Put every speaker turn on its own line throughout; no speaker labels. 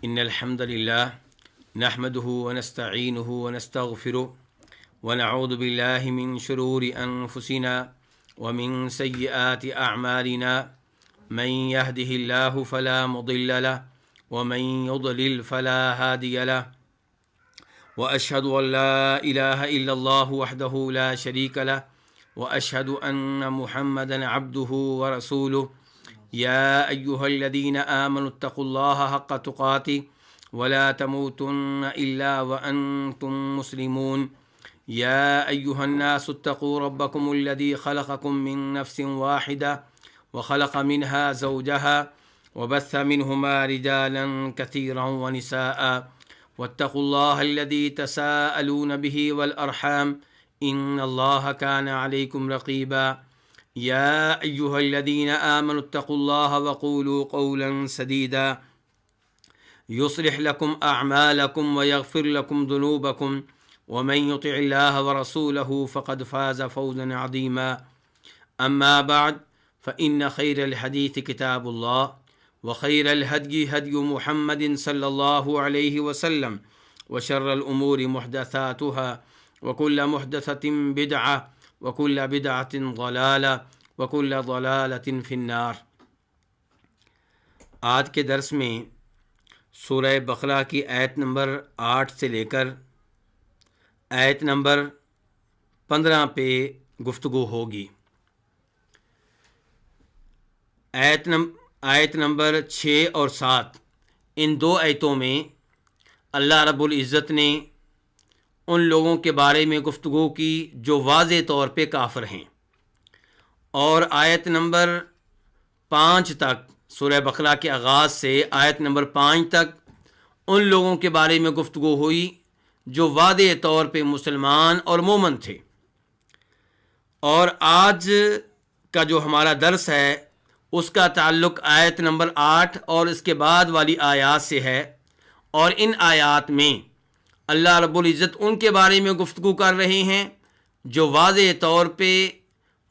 إن الحمد لله نحمده ونستعينه ونستغفره ونعوذ بالله من شرور أنفسنا ومن سيئات أعمالنا من يهده الله فلا مضل له ومن يضلل فلا هادي له وأشهد أن لا إله إلا الله وحده لا شريك له وأشهد أن محمدا عبده ورسوله يا أيها الذين آمنوا اتقوا الله حق تقاته ولا تموتن إلا وأنتم مسلمون يا أيها الناس اتقوا ربكم الذي خلقكم من نفس واحدة وخلق منها زوجها وبث منهما رجالا كثيرا ونساء واتقوا الله الذي تساءلون به والأرحام إن الله كان عليكم رقيبا يا أيها الذين آمنوا اتقوا الله وقولوا قولا سديدا يصلح لكم أعمالكم ويغفر لكم ذنوبكم ومن يطع الله ورسوله فقد فاز فوزا عظيما أما بعد فإن خير الحديث كتاب الله وخير الهدي هدي محمد صلى الله عليه وسلم وشر الأمور محدثاتها وكل محدثة بدعة وكل بدعة ضلالة وكل ضلالة في النار۔ آج کے درس میں سورہ بقرہ کی آیت نمبر 8 سے لے کر آیت نمبر 15 پہ گفتگو ہوگی۔ آیت نمبر 6 اور 7 ان دو آیتوں میں اللہ رب العزت نے ان لوگوں کے بارے میں گفتگو کی جو واضح طور پہ کافر ہیں، اور آیت نمبر 5 تک سورہ بقرہ کے آغاز سے آیت نمبر 5 تک ان لوگوں کے بارے میں گفتگو ہوئی جو واضح طور پہ مسلمان اور مومن تھے۔ اور آج کا جو ہمارا درس ہے اس کا تعلق آیت نمبر 8 اور اس کے بعد والی آیات سے ہے، اور ان آیات میں اللہ رب العزت ان کے بارے میں گفتگو کر رہے ہیں جو واضح طور پہ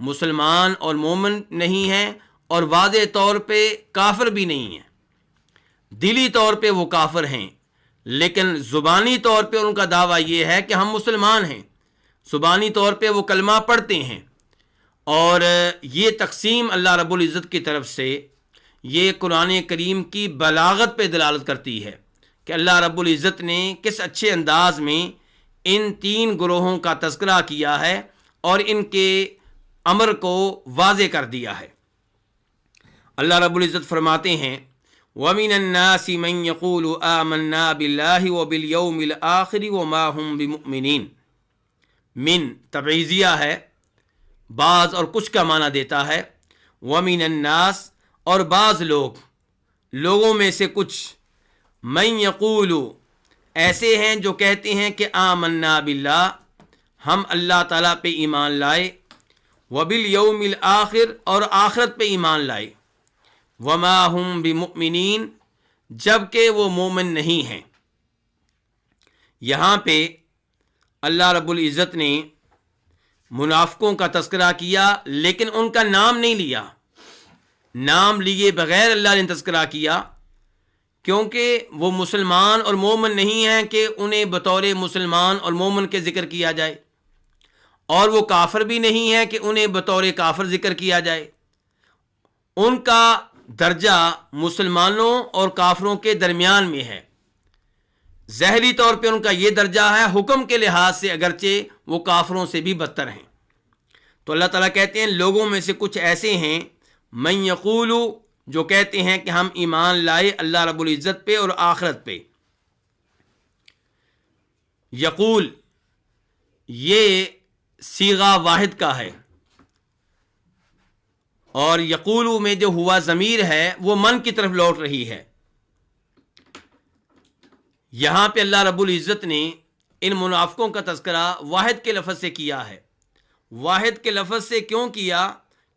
مسلمان اور مومن نہیں ہیں اور واضح طور پہ کافر بھی نہیں ہیں۔ دلی طور پہ وہ کافر ہیں لیکن زبانی طور پہ ان کا دعویٰ یہ ہے کہ ہم مسلمان ہیں، زبانی طور پہ وہ کلمہ پڑھتے ہیں۔ اور یہ تقسیم اللہ رب العزت کی طرف سے یہ قرآن کریم کی بلاغت پہ دلالت کرتی ہے کہ اللہ رب العزت نے کس اچھے انداز میں ان 3 گروہوں کا تذکرہ کیا ہے اور ان کے امر کو واضح کر دیا ہے۔ اللہ رب العزت فرماتے ہیں وَمِنَ النَّاسِ مَن يَقُولُ آمَنَّا بِاللَّهِ وَبِالْيَوْمِ الْآخِرِ وَمَا هُمْ بِمُؤْمِنِينَ۔ من تبعیضیہ ہے، بعض اور کچھ کا معنی دیتا ہے۔ وَمِنَ النَّاسِ اور بعض لوگوں میں سے کچھ، من یقول ایسے ہیں جو کہتے ہیں کہ آمنا باللہ ہم اللہ تعالیٰ پہ ایمان لائے، وبالیوم الآخر اور آخرت پہ ایمان لائے، وما ہم بمؤمنین جبکہ وہ مومن نہیں ہیں۔ یہاں پہ اللہ رب العزت نے منافقوں کا تذکرہ کیا لیکن ان کا نام نہیں لیا، نام لیے بغیر اللہ نے تذکرہ کیا، کیونکہ وہ مسلمان اور مومن نہیں ہیں کہ انہیں بطور مسلمان اور مومن کے ذکر کیا جائے، اور وہ کافر بھی نہیں ہے کہ انہیں بطور کافر ذکر کیا جائے۔ ان کا درجہ مسلمانوں اور کافروں کے درمیان میں ہے، ظاہری طور پہ ان کا یہ درجہ ہے، حکم کے لحاظ سے اگرچہ وہ کافروں سے بھی بدتر ہیں۔ تو اللہ تعالیٰ کہتے ہیں لوگوں میں سے کچھ ایسے ہیں من یقول جو کہتے ہیں کہ ہم ایمان لائے اللہ رب العزت پہ اور آخرت پہ۔ یقول یہ صیغہ واحد کا ہے، اور یقولو میں جو ہوا ضمیر ہے وہ من کی طرف لوٹ رہی ہے۔ یہاں پہ اللہ رب العزت نے ان منافقوں کا تذکرہ واحد کے لفظ سے کیا ہے۔ واحد کے لفظ سے کیوں کیا؟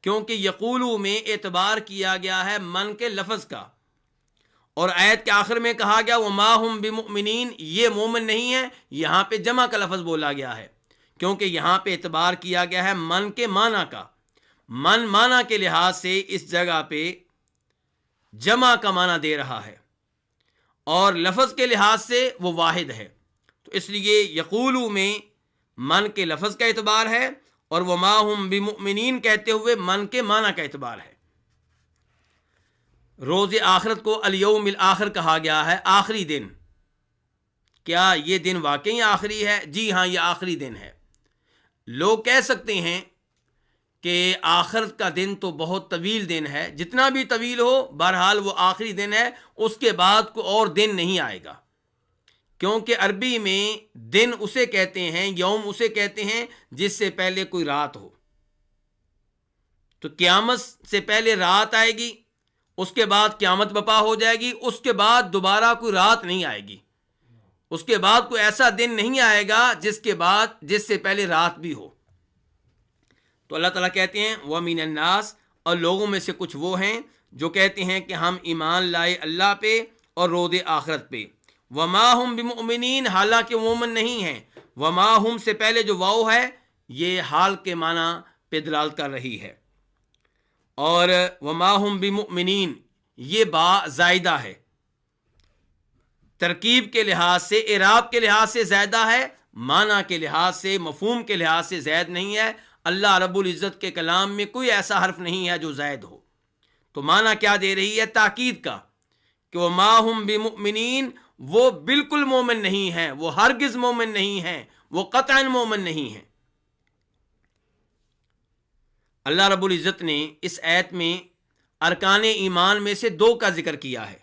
کیونکہ یقولو میں اعتبار کیا گیا ہے من کے لفظ کا، اور آیت کے آخر میں کہا گیا وما ہم بمؤمنین، یہ مومن نہیں ہے، یہاں پہ جمع کا لفظ بولا گیا ہے کیونکہ یہاں پہ اعتبار کیا گیا ہے من کے معنی کا۔ من معنی کے لحاظ سے اس جگہ پہ جمع کا معنی دے رہا ہے، اور لفظ کے لحاظ سے وہ واحد ہے، تو اس لیے یقولو میں من کے لفظ کا اعتبار ہے اور وما ہم بمؤمنین کہتے ہوئے من کے معنی کا اعتبار ہے۔ روز آخرت کو الیوم الآخر کہا گیا ہے، آخری دن۔ کیا یہ دن واقعی آخری ہے؟ جی ہاں، یہ آخری دن ہے۔ لوگ کہہ سکتے ہیں کہ آخرت کا دن تو بہت طویل دن ہے، جتنا بھی طویل ہو بہرحال وہ آخری دن ہے، اس کے بعد کوئی اور دن نہیں آئے گا، کیونکہ عربی میں دن اسے کہتے ہیں، یوم اسے کہتے ہیں جس سے پہلے کوئی رات ہو۔ تو قیامت سے پہلے رات آئے گی، اس کے بعد قیامت برپا ہو جائے گی، اس کے بعد دوبارہ کوئی رات نہیں آئے گی، اس کے بعد کوئی ایسا دن نہیں آئے گا جس سے پہلے رات بھی ہو۔ تو اللہ تعالیٰ کہتے ہیں وَمِنَ النَّاسِ، اور لوگوں میں سے کچھ وہ ہیں جو کہتے ہیں کہ ہم ایمان لائے اللہ پہ اور روز آخرت پہ، وَمَا هُم بِمُؤْمِنِينَ، حالانکہ وہ مومن نہیں ہیں۔ وَمَا هُم سے پہلے جو واو ہے یہ حال کے معنی پہ دلالت کر رہی ہے، اور وَمَا هُم بِمُؤْمِنِينَ یہ با زائدہ ہے، ترکیب کے لحاظ سے، اعراب کے لحاظ سے زائدہ ہے، معنی کے لحاظ سے، مفہوم کے لحاظ سے زائد نہیں ہے۔ اللہ رب العزت کے کلام میں کوئی ایسا حرف نہیں ہے جو زائد ہو۔ تو معنی کیا دے رہی ہے؟ تاکید کا، کہ وَمَا هُم بِمُؤْمِنِينَ، وہ بالکل مومن نہیں ہیں، وہ ہرگز مومن نہیں ہیں، وہ قطعاً مومن نہیں ہیں۔ اللہ رب العزت نے اس آیت میں ارکان ایمان میں سے 2 کا ذکر کیا ہے،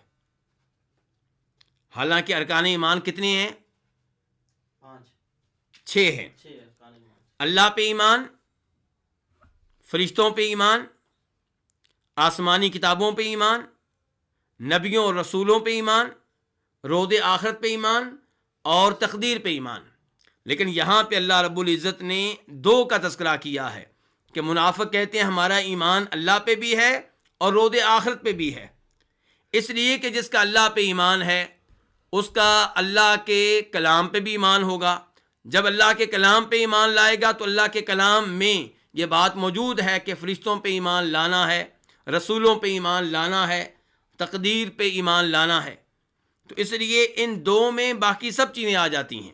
حالانکہ ارکان ایمان کتنے ہیں؟ 6 ہیں۔ اللہ پہ ایمان، فرشتوں پہ ایمان، آسمانی کتابوں پہ ایمان، نبیوں اور رسولوں پہ ایمان، روز آخرت پہ ایمان اور تقدیر پہ ایمان۔ لیکن یہاں پہ اللہ رب العزت نے 2 کا تذکرہ کیا ہے، کہ منافق کہتے ہیں ہمارا ایمان اللہ پہ بھی ہے اور روز آخرت پہ بھی ہے، اس لیے کہ جس کا اللہ پہ ایمان ہے اس کا اللہ کے کلام پہ بھی ایمان ہوگا۔ جب اللہ کے کلام پہ ایمان لائے گا تو اللہ کے کلام میں یہ بات موجود ہے کہ فرشتوں پہ ایمان لانا ہے، رسولوں پہ ایمان لانا ہے، تقدیر پہ ایمان لانا ہے، تو اس لیے ان 2 میں باقی سب چیزیں آ جاتی ہیں۔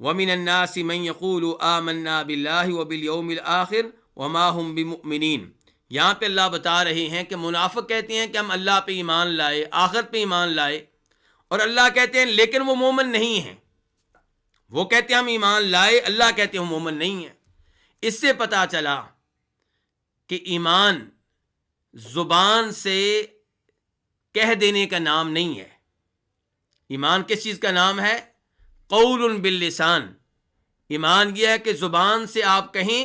وَمِنَ النَّاسِ مَن يَقُولُ آمَنَّا بِاللَّهِ وَبِالْيَوْمِ الْآخِرِ وَمَا هُم بِمُؤْمِنِينَ۔ یہاں پہ اللہ بتا رہے ہیں کہ منافق کہتے ہیں کہ ہم اللہ پہ ایمان لائے، آخرت پہ ایمان لائے، اور اللہ کہتے ہیں لیکن وہ مومن نہیں ہیں۔ وہ کہتے ہیں ہم ایمان لائے، اللہ کہتے ہیں وہ مومن نہیں ہیں۔ اس سے پتہ چلا کہ ایمان زبان سے کہہ دینے کا نام نہیں ہے۔ ایمان کس چیز کا نام ہے؟ قول باللسان۔ ایمان یہ ہے کہ زبان سے آپ کہیں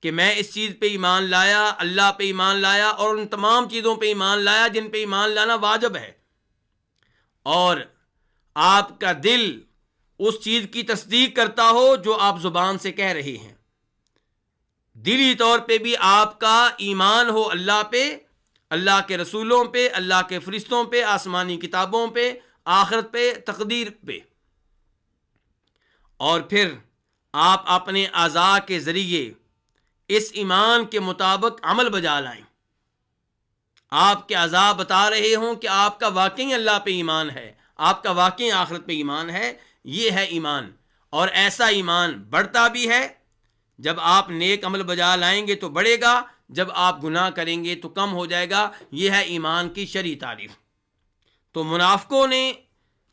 کہ میں اس چیز پہ ایمان لایا، اللہ پہ ایمان لایا، اور ان تمام چیزوں پہ ایمان لایا جن پہ ایمان لانا واجب ہے، اور آپ کا دل اس چیز کی تصدیق کرتا ہو جو آپ زبان سے کہہ رہے ہیں۔ دلی طور پہ بھی آپ کا ایمان ہو اللہ پہ، اللہ کے رسولوں پہ، اللہ کے فرشتوں پہ، آسمانی کتابوں پہ، آخرت پہ، تقدیر پہ، اور پھر آپ اپنے اعضاء کے ذریعے اس ایمان کے مطابق عمل بجا لائیں۔ آپ کے اعضاء بتا رہے ہوں کہ آپ کا واقعی اللہ پہ ایمان ہے، آپ کا واقعی آخرت پہ ایمان ہے۔ یہ ہے ایمان، اور ایسا ایمان بڑھتا بھی ہے۔ جب آپ نیک عمل بجا لائیں گے تو بڑھے گا، جب آپ گناہ کریں گے تو کم ہو جائے گا۔ یہ ہے ایمان کی شرعی تعریف۔ تو منافقوں نے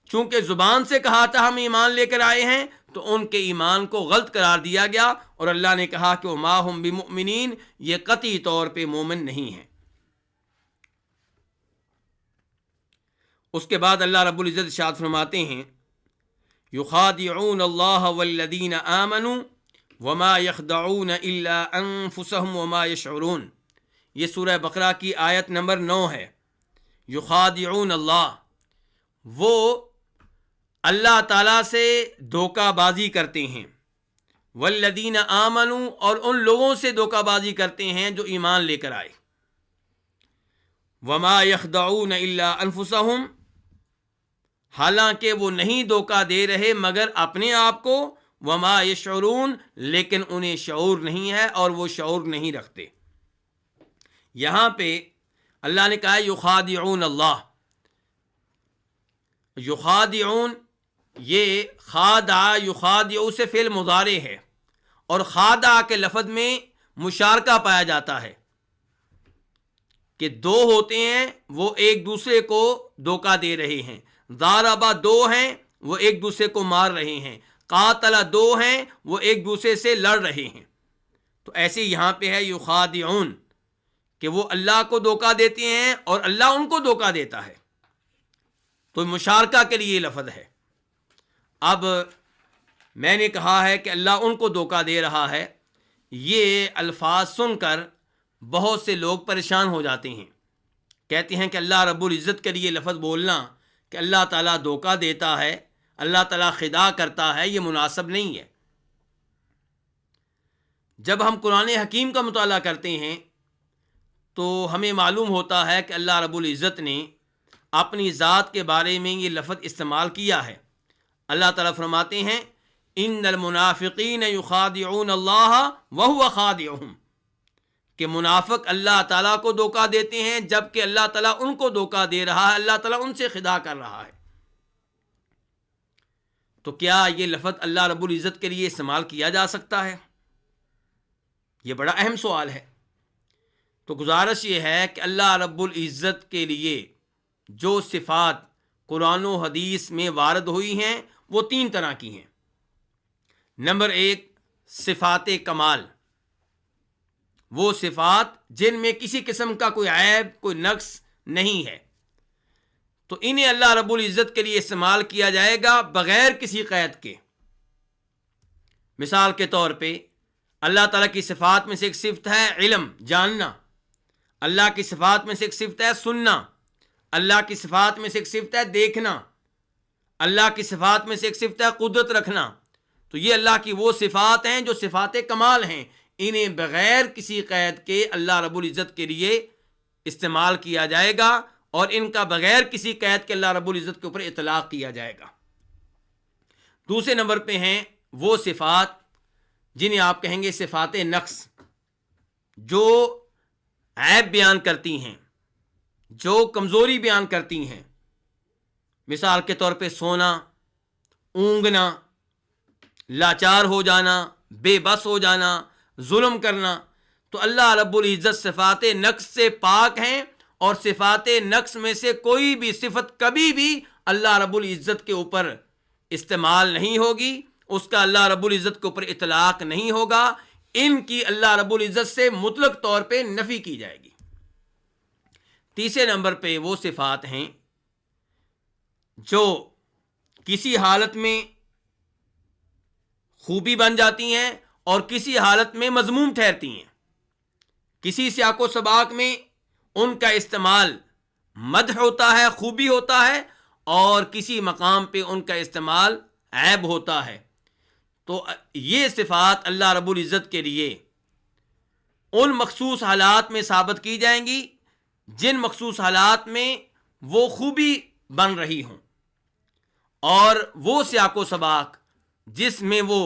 چونکہ زبان سے کہا تھا ہم ایمان لے کر آئے ہیں، تو ان کے ایمان کو غلط قرار دیا گیا، اور اللہ نے کہا کہ وَمَا هُم بِمُؤْمِنِينَ، یہ قطعی طور پہ مومن نہیں ہیں۔ اس کے بعد اللہ رب العزت ارشاد فرماتے ہیں يُخَادِعُونَ اللَّهَ وَالَّذِينَ آمَنُوا وَمَا يَخْدَعُونَ إِلَّا أَنفُسَهُمْ وَمَا يَشْعُرُونَ۔ یہ سورہ بقرہ کی آیت نمبر 9 ہے۔ يُخَادِعُونَ اللہ، وہ اللہ تعالیٰ سے دھوکہ بازی کرتے ہیں، والذین آمنوا، اور ان لوگوں سے دھوکہ بازی کرتے ہیں جو ایمان لے کر آئے، وما یخدعون الا انفسہم، حالانکہ وہ نہیں دھوکہ دے رہے مگر اپنے آپ کو، وما یشعرون، لیکن انہیں شعور نہیں ہے اور وہ شعور نہیں رکھتے۔ یہاں پہ اللہ نے کہا یخادعون اللہ، یخادعون، یہ خادع یخادع سے فعل مضارع ہے، اور خادع کے لفظ میں مشارکہ پایا جاتا ہے کہ دو ہوتے ہیں وہ ایک دوسرے کو دھوکہ دے رہے ہیں، ضاربہ دو ہیں وہ ایک دوسرے کو مار رہے ہیں، قاتل دو ہیں وہ ایک دوسرے سے لڑ رہے ہیں۔ تو ایسے یہاں پہ ہے یخادعون کہ وہ اللہ کو دھوکہ دیتے ہیں اور اللہ ان کو دھوکہ دیتا ہے، تو مشارکہ کے لیے یہ لفظ ہے۔ اب میں نے کہا ہے کہ اللہ ان کو دھوکہ دے رہا ہے، یہ الفاظ سن کر بہت سے لوگ پریشان ہو جاتے ہیں، کہتے ہیں کہ اللہ رب العزت کے لیے لفظ بولنا کہ اللہ تعالیٰ دھوکہ دیتا ہے، اللہ تعالیٰ خداع کرتا ہے، یہ مناسب نہیں ہے۔ جب ہم قرآن حکیم کا مطالعہ کرتے ہیں تو ہمیں معلوم ہوتا ہے کہ اللہ رب العزت نے اپنی ذات کے بارے میں یہ لفظ استعمال کیا ہے۔ اللہ تعالیٰ فرماتے ہیں ان المنافقین یخادعون اللہ وہو خادعہم، کہ منافق اللہ تعالیٰ کو دھوکہ دیتے ہیں جبکہ اللہ تعالیٰ ان کو دھوکہ دے رہا ہے، اللہ تعالیٰ ان سے خداع کر رہا ہے۔ تو کیا یہ لفظ اللہ رب العزت کے لیے استعمال کیا جا سکتا ہے؟ یہ بڑا اہم سوال ہے۔ تو گزارش یہ ہے کہ اللہ رب العزت کے لیے جو صفات قرآن و حدیث میں وارد ہوئی ہیں وہ تین طرح کی ہیں۔ نمبر ایک، صفات کمال، وہ صفات جن میں کسی قسم کا کوئی عیب کوئی نقص نہیں ہے، تو انہیں اللہ رب العزت کے لیے استعمال کیا جائے گا بغیر کسی قید کے۔ مثال کے طور پہ اللہ تعالیٰ کی صفات میں سے ایک صفت ہے علم، جاننا، اللہ کی صفات میں سے ایک صفت ہے سننا، اللہ کی صفات میں سے ایک صفت ہے دیکھنا، اللہ کی صفات میں سے ایک صفت ہے قدرت رکھنا۔ تو یہ اللہ کی وہ صفات ہیں جو صفات کمال ہیں، انہیں بغیر کسی قید کے اللہ رب العزت کے لیے استعمال کیا جائے گا، اور ان کا بغیر کسی قید کے اللہ رب العزت کے اوپر اطلاق کیا جائے گا۔ دوسرے نمبر پہ ہیں وہ صفات جنہیں آپ کہیں گے صفات نقص، جو عیب بیان کرتی ہیں، جو کمزوری بیان کرتی ہیں۔ مثال کے طور پہ سونا، اونگنا، لاچار ہو جانا، بے بس ہو جانا، ظلم کرنا۔ تو اللہ رب العزت صفات نقص سے پاک ہیں، اور صفات نقص میں سے کوئی بھی صفت کبھی بھی اللہ رب العزت کے اوپر استعمال نہیں ہوگی، اس کا اللہ رب العزت کے اوپر اطلاق نہیں ہوگا، ان کی اللہ رب العزت سے مطلق طور پہ نفی کی جائے گی۔ تیسرے نمبر پہ وہ صفات ہیں جو کسی حالت میں خوبی بن جاتی ہیں اور کسی حالت میں مذموم ٹھہرتی ہیں۔ کسی سیاق و سباق میں ان کا استعمال مدح ہوتا ہے، خوبی ہوتا ہے، اور کسی مقام پہ ان کا استعمال عیب ہوتا ہے۔ تو یہ صفات اللہ رب العزت کے لیے ان مخصوص حالات میں ثابت کی جائیں گی جن مخصوص حالات میں وہ خوبی بن رہی ہوں، اور وہ سیاق و سباق جس میں وہ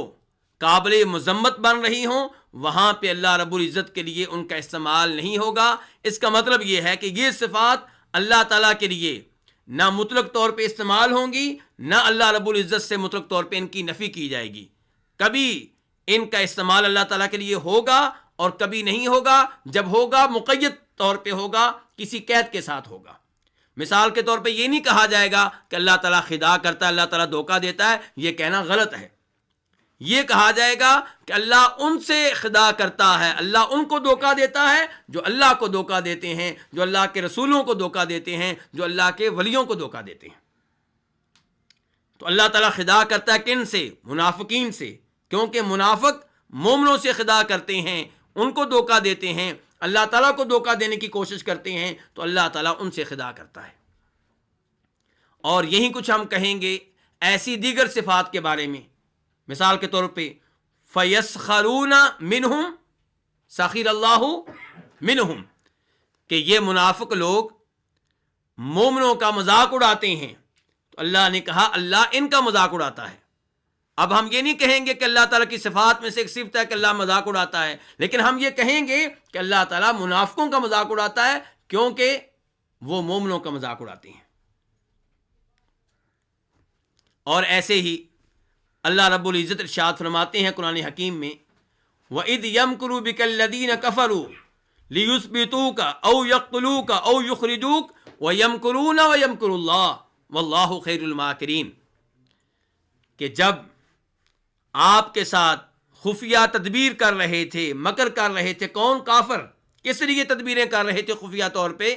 قابل مذمت بن رہی ہوں، وہاں پہ اللہ رب العزت کے لیے ان کا استعمال نہیں ہوگا۔ اس کا مطلب یہ ہے کہ یہ صفات اللہ تعالیٰ کے لیے نہ مطلق طور پہ استعمال ہوں گی، نہ اللہ رب العزت سے مطلق طور پہ ان کی نفی کی جائے گی۔ کبھی ان کا استعمال اللہ تعالیٰ کے لیے ہوگا اور کبھی نہیں ہوگا۔ جب ہوگا مقید طور پہ ہوگا، کسی قید کے ساتھ ہوگا۔ مثال کے طور پہ یہ نہیں کہا جائے گا کہ اللہ تعالیٰ خداع کرتا ہے، اللہ تعالیٰ دھوکہ دیتا ہے، یہ کہنا غلط ہے۔ یہ کہا جائے گا کہ اللہ ان سے خداع کرتا ہے، اللہ ان کو دھوکہ دیتا ہے جو اللہ کو دھوکہ دیتے ہیں، جو اللہ کے رسولوں کو دھوکہ دیتے ہیں، جو اللہ کے ولیوں کو دھوکہ دیتے ہیں۔ تو اللہ تعالیٰ خداع کرتا ہے کن سے؟ منافقین سے، کیونکہ منافق مومنوں سے خداع کرتے ہیں، ان کو دھوکہ دیتے ہیں، اللہ تعالیٰ کو دھوکہ دینے کی کوشش کرتے ہیں، تو اللہ تعالیٰ ان سے خداع کرتا ہے۔ اور یہی کچھ ہم کہیں گے ایسی دیگر صفات کے بارے میں۔ مثال کے طور پہ فَيَسْخَرُونَ مِنْهُمْ سَخِرَ اللَّهُ مِنْهُمْ، کہ یہ منافق لوگ مومنوں کا مذاق اڑاتے ہیں، تو اللہ نے کہا اللہ ان کا مذاق اڑاتا ہے۔ اب ہم یہ نہیں کہیں گے کہ اللہ تعالیٰ کی صفات میں سے ایک صفت ہے کہ اللہ مذاق اڑاتا ہے، لیکن ہم یہ کہیں گے کہ اللہ تعالیٰ منافقوں کا مذاق اڑاتا ہے، کیونکہ وہ مومنوں کا مذاق اڑاتے ہیں۔ اور ایسے ہی اللہ رب العزت ارشاد فرماتے ہیں قرآن حکیم میں وَإِذْ يَمْكُرُ بِكَ الَّذِينَ كَفَرُوا لِيُثْبِتُوكَ أَوْ يَقْتُلُوكَ أَوْ يُخْرِجُوكَ وَيَمْكُرُونَ وَيَمْكُرُ اللَّهُ وَاللَّهُ خَيْرُ الْمَاكِرِينَ، کہ جب آپ کے ساتھ خفیہ تدبیر کر رہے تھے، مکر کر رہے تھے، کون؟ کافر۔ کس لیے تدبیریں کر رہے تھے خفیہ طور پہ؟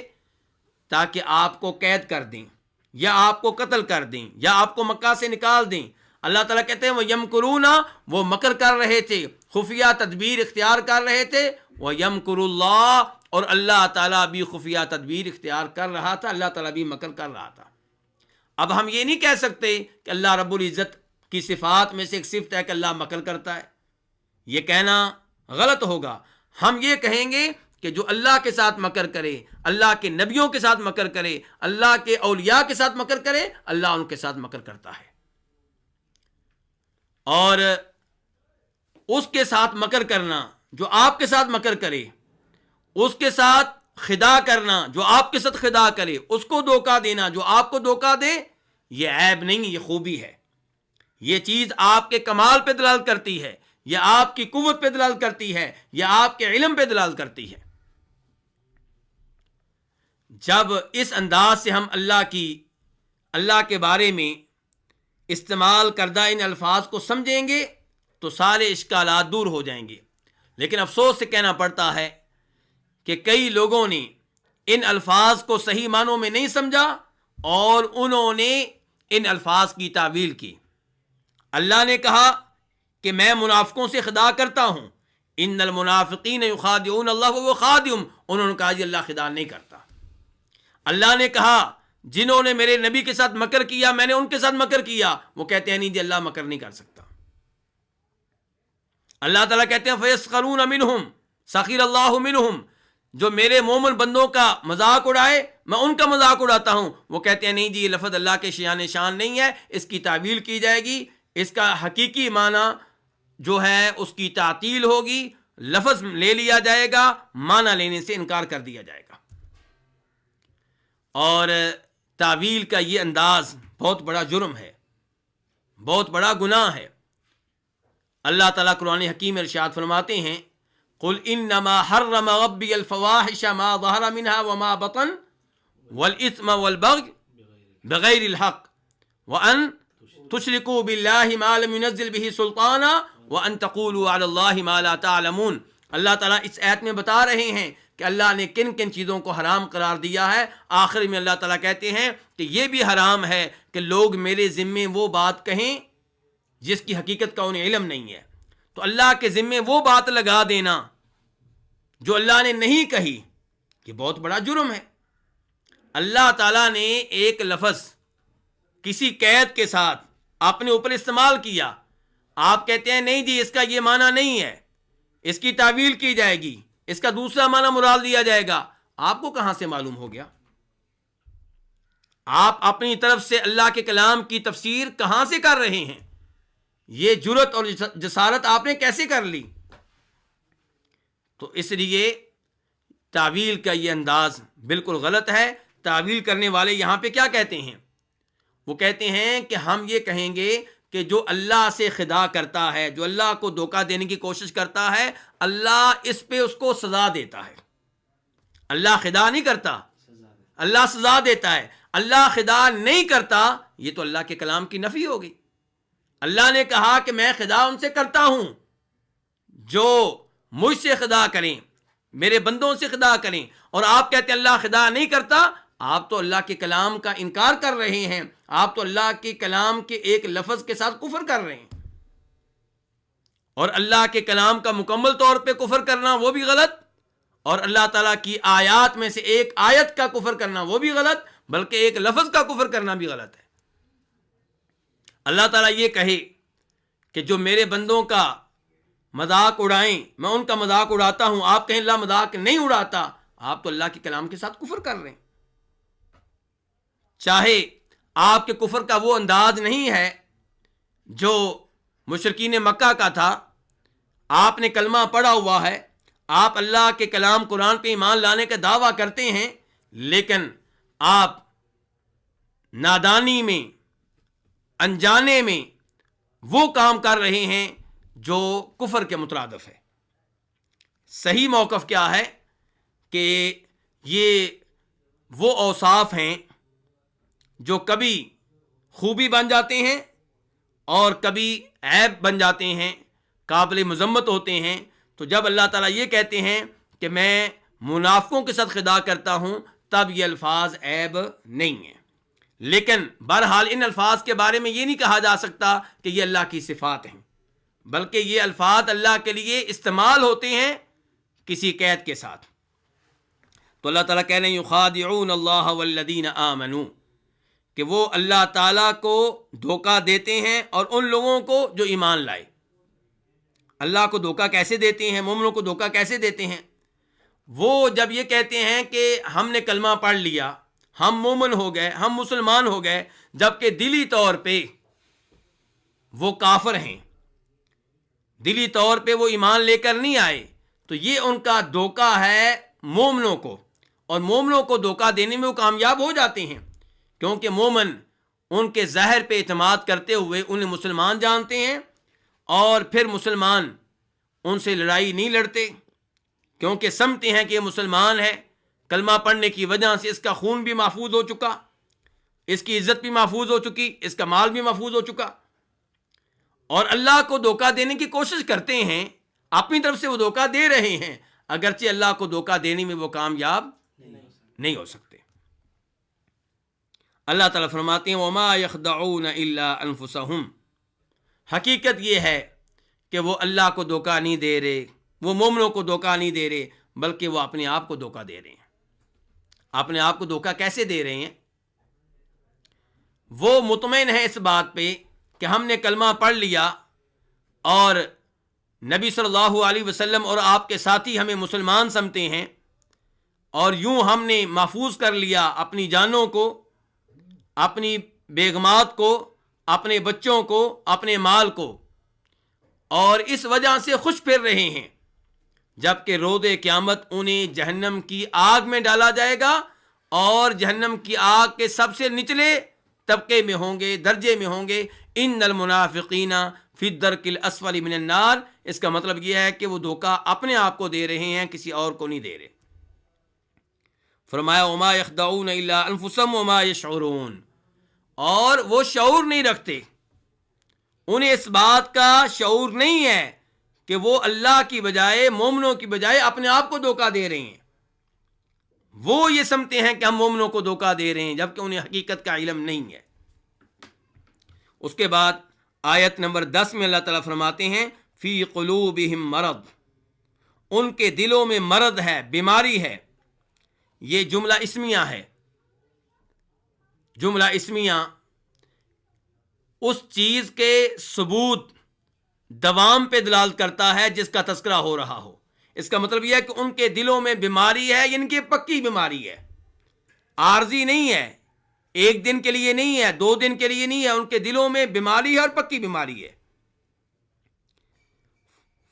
تاکہ آپ کو قید کر دیں یا آپ کو قتل کر دیں یا آپ کو مکہ سے نکال دیں۔ اللہ تعالیٰ کہتے ہیں وہ یمکرون، وہ مکر کر رہے تھے، خفیہ تدبیر اختیار کر رہے تھے، وہ یمکر اللہ، اور اللہ تعالیٰ بھی خفیہ تدبیر اختیار کر رہا تھا، اللہ تعالیٰ بھی مکر کر رہا تھا۔ اب ہم یہ نہیں کہہ سکتے کہ اللہ رب العزت کی صفات میں سے ایک صفت ہے کہ اللہ مکر کرتا ہے، یہ کہنا غلط ہوگا۔ ہم یہ کہیں گے کہ جو اللہ کے ساتھ مکر کرے، اللہ کے نبیوں کے ساتھ مکر کرے، اللہ کے اولیاء کے ساتھ مکر کرے، اللہ ان کے ساتھ مکر کرتا ہے۔ اور اس کے ساتھ مکر کرنا جو آپ کے ساتھ مکر کرے، اس کے ساتھ خدا کرنا جو آپ کے ساتھ خدا کرے، اس کو دھوکہ دینا جو آپ کو دھوکہ دے، یہ عیب نہیں، یہ خوبی ہے۔ یہ چیز آپ کے کمال پہ دلالت کرتی ہے، یا آپ کی قوت پہ دلالت کرتی ہے، یا آپ کے علم پہ دلالت کرتی ہے۔ جب اس انداز سے ہم اللہ کے بارے میں استعمال کردہ ان الفاظ کو سمجھیں گے تو سارے اشکالات دور ہو جائیں گے۔ لیکن افسوس سے کہنا پڑتا ہے کہ کئی لوگوں نے ان الفاظ کو صحیح معنوں میں نہیں سمجھا اور انہوں نے ان الفاظ کی تعویل کی۔ اللہ نے کہا کہ میں منافقوں سے خدا کرتا ہوں، ان المنافقین یخادعون اللہ وهو خادعهم، انہوں نے کہا جی اللہ خدا نہیں کرتا۔ اللہ نے کہا جنہوں نے میرے نبی کے ساتھ مکر کیا میں نے ان کے ساتھ مکر کیا، وہ کہتے ہیں نہیں جی اللہ مکر نہیں کر سکتا۔ اللہ تعالیٰ کہتے ہیں فَيَسْخَرُونَ مِنْهُمْ سَخِرَ اللَّهُ مِنْهُمْ، جو میرے مومن بندوں کا مذاق اڑائے میں ان کا مذاق اڑاتا ہوں، وہ کہتے ہیں نہیں جی یہ لفظ اللہ کے شان نہیں ہے، اس کی تعویل کی جائے گی، اس کا حقیقی معنی جو ہے اس کی تعطیل ہوگی، لفظ لے لیا جائے گا، معنی لینے سے انکار کر دیا جائے گا۔ اور تعویل کا یہ انداز بہت بڑا جرم ہے، بہت بڑا گناہ ہے۔ اللہ تعالیٰ قرآن حکیم میں ارشاد فرماتے ہیں قُلْ إِنَّمَا حَرَّمَ رَبِّيَ الْفَوَاحِشَ مَا ظَهَرَ مِنْهَا وَمَا بَطَنَ وَالْإِثْمَ وَالْبَغْيَ بِغَيْرِ الْحَقِّ وَأَن تُشْرِكُوا بِاللَّهِ مَا لَمْ يُنَزِّلْ بِهِ سُلْطَانًا وَأَن تَقُولُوا عَلَى اللَّهِ مَا لَا تَعْلَمُونَ۔ اللہ تعالیٰ اس آیت میں بتا رہے ہیں کہ اللہ نے کن کن چیزوں کو حرام قرار دیا ہے۔ آخر میں اللہ تعالیٰ کہتے ہیں کہ یہ بھی حرام ہے کہ لوگ میرے ذمے وہ بات کہیں جس کی حقیقت کا انہیں علم نہیں ہے۔ تو اللہ کے ذمے وہ بات لگا دینا جو اللہ نے نہیں کہی، یہ بہت بڑا جرم ہے۔ اللہ تعالیٰ نے ایک لفظ کسی قید کے ساتھ اپنے اوپر استعمال کیا، آپ کہتے ہیں نہیں جی اس کا یہ معنی نہیں ہے، اس کی تعویل کی جائے گی، اس کا دوسرا معنی مراد لیا جائے گا۔ آپ کو کہاں سے معلوم ہو گیا؟ آپ اپنی طرف سے اللہ کے کلام کی تفسیر کہاں سے کر رہے ہیں؟ یہ جرت اور جسارت آپ نے کیسے کر لی؟ تو اس لیے تعویل کا یہ انداز بالکل غلط ہے۔ تعویل کرنے والے یہاں پہ کیا کہتے ہیں؟ وہ کہتے ہیں کہ ہم یہ کہیں گے کہ جو اللہ سے خدا کرتا ہے، جو اللہ کو دھوکہ دینے کی کوشش کرتا ہے، اللہ اس پہ اس کو سزا دیتا ہے۔ اللہ خدا نہیں کرتا، اللہ سزا دیتا ہے۔ اللہ خدا نہیں کرتا، یہ تو اللہ کے کلام کی نفی ہوگی۔ اللہ نے کہا کہ میں خدا ان سے کرتا ہوں جو مجھ سے خدا کریں، میرے بندوں سے خدا کریں، اور آپ کہتے ہیں اللہ خدا نہیں کرتا۔ آپ تو اللہ کے کلام کا انکار کر رہے ہیں، آپ تو اللہ کے کلام کے ایک لفظ کے ساتھ کفر کر رہے ہیں، اور اللہ کے کلام کا مکمل طور پہ کفر کرنا وہ بھی غلط، اور اللہ تعالیٰ کی آیات میں سے ایک آیت کا کفر کرنا وہ بھی غلط، بلکہ ایک لفظ کا کفر کرنا بھی غلط ہے۔ اللہ تعالیٰ یہ کہے کہ جو میرے بندوں کا مذاق اڑائیں میں ان کا مذاق اڑاتا ہوں، آپ کہیں اللہ مذاق نہیں اڑاتا، آپ تو اللہ کے کلام کے ساتھ کفر کر رہے ہیں۔ چاہے آپ کے کفر کا وہ انداز نہیں ہے جو مشرکین مکہ کا تھا، آپ نے کلمہ پڑھا ہوا ہے، آپ اللہ کے کلام قرآن پہ ایمان لانے کا دعویٰ کرتے ہیں، لیکن آپ نادانی میں انجانے میں وہ کام کر رہے ہیں جو کفر کے مترادف ہے۔ صحیح موقف کیا ہے کہ یہ وہ اوصاف ہیں جو کبھی خوبی بن جاتے ہیں اور کبھی عیب بن جاتے ہیں، قابل مذمت ہوتے ہیں۔ تو جب اللہ تعالیٰ یہ کہتے ہیں کہ میں منافقوں کے ساتھ خدا کرتا ہوں، تب یہ الفاظ عیب نہیں ہیں۔ لیکن بہرحال ان الفاظ کے بارے میں یہ نہیں کہا جا سکتا کہ یہ اللہ کی صفات ہیں، بلکہ یہ الفاظ اللہ کے لیے استعمال ہوتے ہیں کسی قید کے ساتھ۔ تو اللہ تعالیٰ کہہ رہے ہیں یخادعون اللہ والذین آمنوا، کہ وہ اللہ تعالیٰ کو دھوکہ دیتے ہیں اور ان لوگوں کو جو ایمان لائے۔ اللہ کو دھوکہ کیسے دیتے ہیں، مومنوں کو دھوکہ کیسے دیتے ہیں؟ وہ جب یہ کہتے ہیں کہ ہم نے کلمہ پڑھ لیا، ہم مومن ہو گئے، ہم مسلمان ہو گئے، جبکہ دلی طور پہ وہ کافر ہیں، دلی طور پہ وہ ایمان لے کر نہیں آئے، تو یہ ان کا دھوکہ ہے مومنوں کو، اور مومنوں کو دھوکہ دینے میں وہ کامیاب ہو جاتے ہیں، کیونکہ مومن ان کے ظاہر پہ اعتماد کرتے ہوئے انہیں مسلمان جانتے ہیں، اور پھر مسلمان ان سے لڑائی نہیں لڑتے، کیونکہ سمجھتے ہیں کہ یہ مسلمان ہے، کلمہ پڑھنے کی وجہ سے اس کا خون بھی محفوظ ہو چکا، اس کی عزت بھی محفوظ ہو چکی، اس کا مال بھی محفوظ ہو چکا، اور اللہ کو دھوکہ دینے کی کوشش کرتے ہیں، اپنی طرف سے وہ دھوکہ دے رہے ہیں، اگرچہ اللہ کو دھوکہ دینے میں وہ کامیاب نہیں ہو سکتے۔ اللہ تعالیٰ فرماتے ہیں وَمَا يَخْدَعُونَ إِلَّا أَنفُسَهُمْ، حقیقت یہ ہے کہ وہ اللہ کو دھوکہ نہیں دے رہے، وہ مومنوں کو دھوکہ نہیں دے رہے، بلکہ وہ اپنے آپ کو دھوکہ دے رہے ہیں۔ اپنے آپ کو دھوکہ کیسے دے رہے ہیں؟ وہ مطمئن ہیں اس بات پہ کہ ہم نے کلمہ پڑھ لیا اور نبی صلی اللہ علیہ وسلم اور آپ کے ساتھی ہمیں مسلمان سمجھتے ہیں، اور یوں ہم نے محفوظ کر لیا اپنی جانوں کو، اپنی بیگمات کو، اپنے بچوں کو، اپنے مال کو، اور اس وجہ سے خوش پھر رہے ہیں، جبکہ روز قیامت انہیں جہنم کی آگ میں ڈالا جائے گا، اور جہنم کی آگ کے سب سے نچلے طبقے میں ہوں گے، درجے میں ہوں گے۔ ان المنافقین فی الدرک الاسفل من النار، اس کا مطلب یہ ہے کہ وہ دھوکہ اپنے آپ کو دے رہے ہیں، کسی اور کو نہیں دے رہے۔ فرمایا وما یخدعون الا انفسهم وما یشعرون، اور وہ شعور نہیں رکھتے، انہیں اس بات کا شعور نہیں ہے کہ وہ اللہ کی بجائے، مومنوں کی بجائے اپنے آپ کو دھوکہ دے رہے ہیں۔ وہ یہ سمجھتے ہیں کہ ہم مومنوں کو دھوکہ دے رہے ہیں، جبکہ انہیں حقیقت کا علم نہیں ہے۔ اس کے بعد آیت نمبر 10 میں اللہ تعالیٰ فرماتے ہیں فی قلوبہم مرض، ان کے دلوں میں مرض ہے، بیماری ہے۔ یہ جملہ اسمیہ ہے۔ جملہ اسمیہ اس چیز کے ثبوت، دوام پہ دلالت کرتا ہے جس کا تذکرہ ہو رہا ہو۔ اس کا مطلب یہ ہے کہ ان کے دلوں میں بیماری ہے، یعنی کہ پکی بیماری ہے، عارضی نہیں ہے، ایک دن کے لیے نہیں ہے، 2 دن کے لیے نہیں ہے، ان کے دلوں میں بیماری ہے اور پکی بیماری ہے۔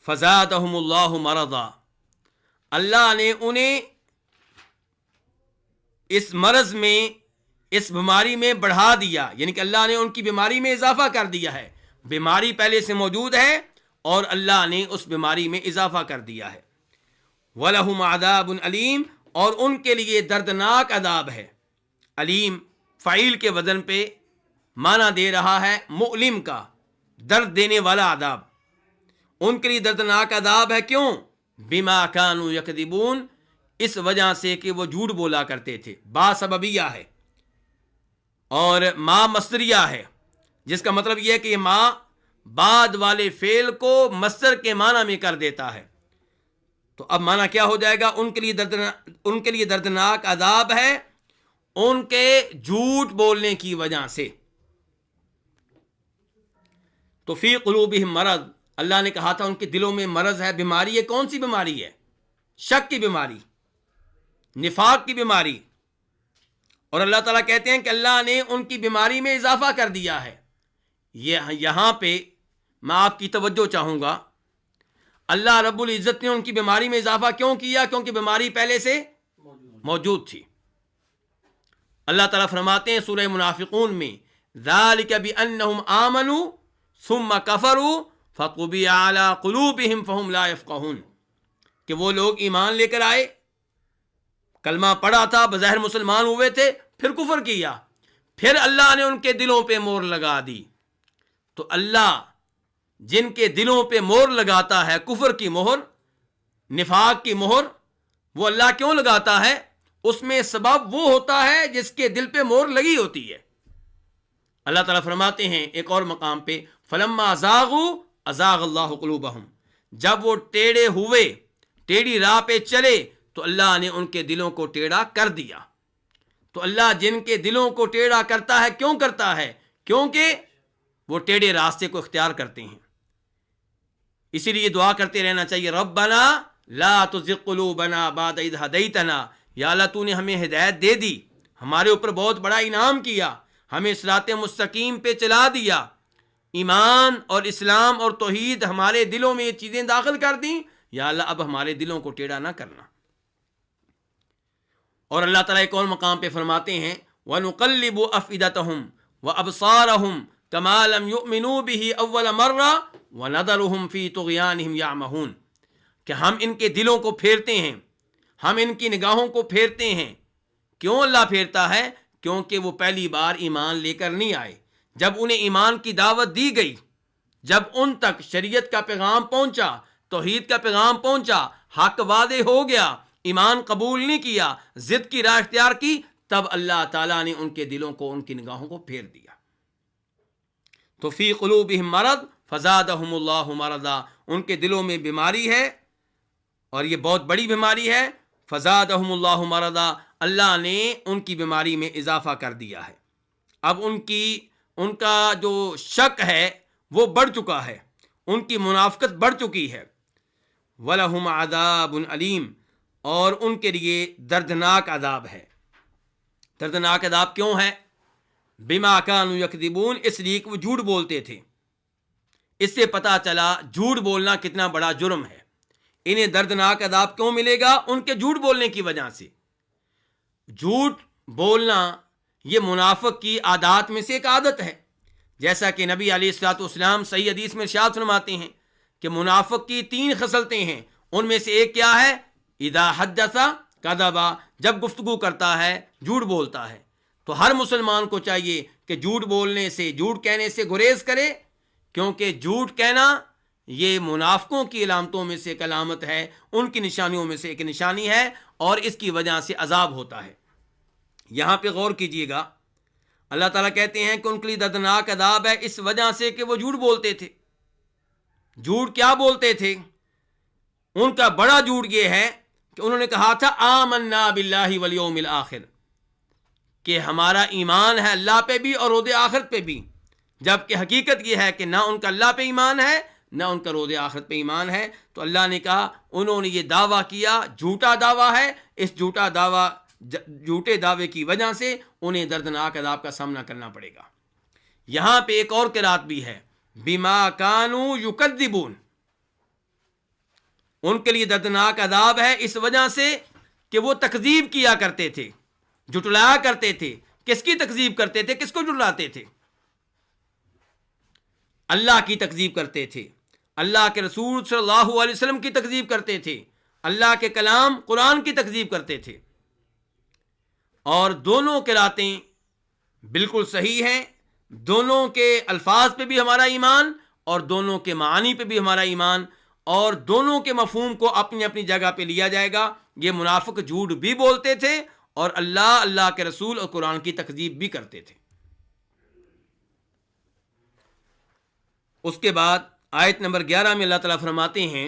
فزادہم اللہ مرضا، اللہ نے انہیں اس مرض میں، اس بیماری میں بڑھا دیا، یعنی کہ اللہ نے ان کی بیماری میں اضافہ کر دیا ہے۔ بیماری پہلے سے موجود ہے اور اللہ نے اس بیماری میں اضافہ کر دیا ہے۔ وَلَهُمْ عَذَابٌ عَلِيمٌ، اور ان کے لیے دردناک عذاب ہے۔ علیم فعیل کے وزن پہ معنی دے رہا ہے مؤلم کا، درد دینے والا عذاب۔ ان کے لیے دردناک عذاب ہے، کیوں؟ بما كانوا يكذبون، اس وجہ سے کہ وہ جھوٹ بولا کرتے تھے۔ با سببیہ ہے اور ما مصدریہ ہے، جس کا مطلب یہ ہے کہ یہ ما بعد والے فعل کو مصدر کے معنی میں کر دیتا ہے۔ تو اب معنی کیا ہو جائے گا؟ ان کے لیے دردناک عذاب ہے ان کے جھوٹ بولنے کی وجہ سے۔ تو فی قلوبہم مرض، اللہ نے کہا تھا ان کے دلوں میں مرض ہے، بیماری ہے۔ کون سی بیماری ہے؟ شک کی بیماری، نفاق کی بیماری۔ اور اللہ تعالیٰ کہتے ہیں کہ اللہ نے ان کی بیماری میں اضافہ کر دیا ہے۔ یہاں پہ میں آپ کی توجہ چاہوں گا، اللہ رب العزت نے ان کی بیماری میں اضافہ کیوں کیا؟ کیونکہ بیماری پہلے سے موجود تھی۔ اللہ تعالیٰ فرماتے ہیں سورہ منافقون میں ذالک بأنہم آمنوا ثم کفروا فطبع علی قلوبہم فہم لا یفقہون، کہ وہ لوگ ایمان لے کر آئے، کلمہ پڑھا تھا، بظاہر مسلمان ہوئے تھے، پھر کفر کیا، پھر اللہ نے ان کے دلوں پہ مہر لگا دی۔ تو اللہ جن کے دلوں پہ مہر لگاتا ہے، کفر کی مہر، نفاق کی مہر، وہ اللہ کیوں لگاتا ہے؟ اس میں سبب وہ ہوتا ہے جس کے دل پہ مہر لگی ہوتی ہے۔ اللہ تعالیٰ فرماتے ہیں ایک اور مقام پہ فلما زاغوا ازاغ اللہ قلوبہم، جب وہ ٹیڑھے ہوئے، ٹیڑھی راہ پہ چلے، تو اللہ نے ان کے دلوں کو ٹیڑھا کر دیا۔ تو اللہ جن کے دلوں کو ٹیڑھا کرتا ہے، کیوں کرتا ہے؟ کیونکہ وہ ٹیڑھے راستے کو اختیار کرتے ہیں۔ اسی لیے دعا کرتے رہنا چاہیے، ربنا لا تزغ قلوبنا بعد اذ ہدیتنا، یا اللہ تو نے ہمیں ہدایت دے دی، ہمارے اوپر بہت بڑا انعام کیا، ہمیں صراط مستقیم پہ چلا دیا، ایمان اور اسلام اور توحید ہمارے دلوں میں یہ چیزیں داخل کر دیں، یا اللہ اب ہمارے دلوں کو ٹیڑھا نہ کرنا۔ اور اللہ تعالیٰ ایک اور مقام پہ فرماتے ہیں وَنُقَلِّبُ أَفْئِدَتَهُمْ وَأَبْصَارَهُمْ كَمَا لَمْ يُؤْمِنُوا بِهِ أَوَّلَ مَرَّةٍ وَنَذَرُهُمْ فِي طُغْيَانِهِمْ يَعْمَهُونَ، کہ ہم ان کے دلوں کو پھیرتے ہیں، ہم ان کی نگاہوں کو پھیرتے ہیں۔ کیوں اللہ پھیرتا ہے؟ کیونکہ وہ پہلی بار ایمان لے کر نہیں آئے۔ جب انہیں ایمان کی دعوت دی گئی، جب ان تک شریعت کا پیغام پہنچا، توحید کا پیغام پہنچا، حق واضح ہو گیا، ایمان قبول نہیں کیا، ضد کی راہ اختیار کی، تب اللہ تعالیٰ نے ان کے دلوں کو، ان کی نگاہوں کو پھیر دیا۔ تو فی قلوبہم مرض فزادہم اللہ مرضا، ان کے دلوں میں بیماری ہے، اور یہ بہت بڑی بیماری ہے۔ فزادہم اللہ مرضا، اللہ نے ان کی بیماری میں اضافہ کر دیا ہے۔ اب ان کا جو شک ہے وہ بڑھ چکا ہے، ان کی منافقت بڑھ چکی ہے۔ وَلَهُمْ عَذَابٌ عَلِيمٌ، اور ان کے لیے دردناک عذاب ہے۔ دردناک عذاب کیوں ہے؟ بما كانوا يكذبون، اس لیے کہ وہ جھوٹ بولتے تھے۔ اس سے پتہ چلا جھوٹ بولنا کتنا بڑا جرم ہے۔ انہیں دردناک عذاب کیوں ملے گا؟ ان کے جھوٹ بولنے کی وجہ سے۔ جھوٹ بولنا یہ منافق کی عادات میں سے ایک عادت ہے، جیسا کہ نبی علیہ الصلوۃ والسلام صحیح حدیث میں ارشاد فرماتے ہیں کہ منافق کی 3 خصلتیں ہیں، ان میں سے ایک کیا ہے؟ اذا حدث کذب، جب گفتگو کرتا ہے جھوٹ بولتا ہے۔ تو ہر مسلمان کو چاہیے کہ جھوٹ بولنے سے، جھوٹ کہنے سے گریز کرے، کیونکہ جھوٹ کہنا یہ منافقوں کی علامتوں میں سے ایک علامت ہے، ان کی نشانیوں میں سے ایک نشانی ہے، اور اس کی وجہ سے عذاب ہوتا ہے۔ یہاں پہ غور کیجئے گا، اللہ تعالیٰ کہتے ہیں کہ ان کے لیے دردناک عذاب ہے اس وجہ سے کہ وہ جھوٹ بولتے تھے۔ جھوٹ کیا بولتے تھے؟ ان کا بڑا جھوٹ یہ ہے کہ انہوں نے کہا تھا آمنا باللہ والیوم الآخر، کہ ہمارا ایمان ہے اللہ پہ بھی اور روز آخرت پہ بھی، جبکہ حقیقت یہ ہے کہ نہ ان کا اللہ پہ ایمان ہے، نہ ان کا روز آخرت پہ ایمان ہے۔ تو اللہ نے کہا انہوں نے یہ دعویٰ کیا، جھوٹا دعویٰ ہے، اس جھوٹے دعوے کی وجہ سے انہیں دردناک عذاب کا سامنا کرنا پڑے گا۔ یہاں پہ ایک اور قرات بھی ہے، بما کانوا یکذبون، ان کے لیے دردناک عذاب ہے اس وجہ سے کہ وہ تکذیب کیا کرتے تھے، جھٹلایا کرتے تھے۔ کس کی تکذیب کرتے تھے؟ کس کو جھٹلاتے تھے؟ اللہ کی تکذیب کرتے تھے، اللہ کے رسول صلی اللہ علیہ وسلم کی تکذیب کرتے تھے، اللہ کے کلام قرآن کی تکذیب کرتے تھے۔ اور دونوں قراتیں بالکل صحیح ہیں، دونوں کے الفاظ پہ بھی ہمارا ایمان، اور دونوں کے معانی پہ بھی ہمارا ایمان، اور دونوں کے مفہوم کو اپنی اپنی جگہ پہ لیا جائے گا۔ یہ منافق جھوٹ بھی بولتے تھے، اور اللہ کے رسول اور قرآن کی تکذیب بھی کرتے تھے۔ اس کے بعد آیت نمبر 11 میں اللہ تعالیٰ فرماتے ہیں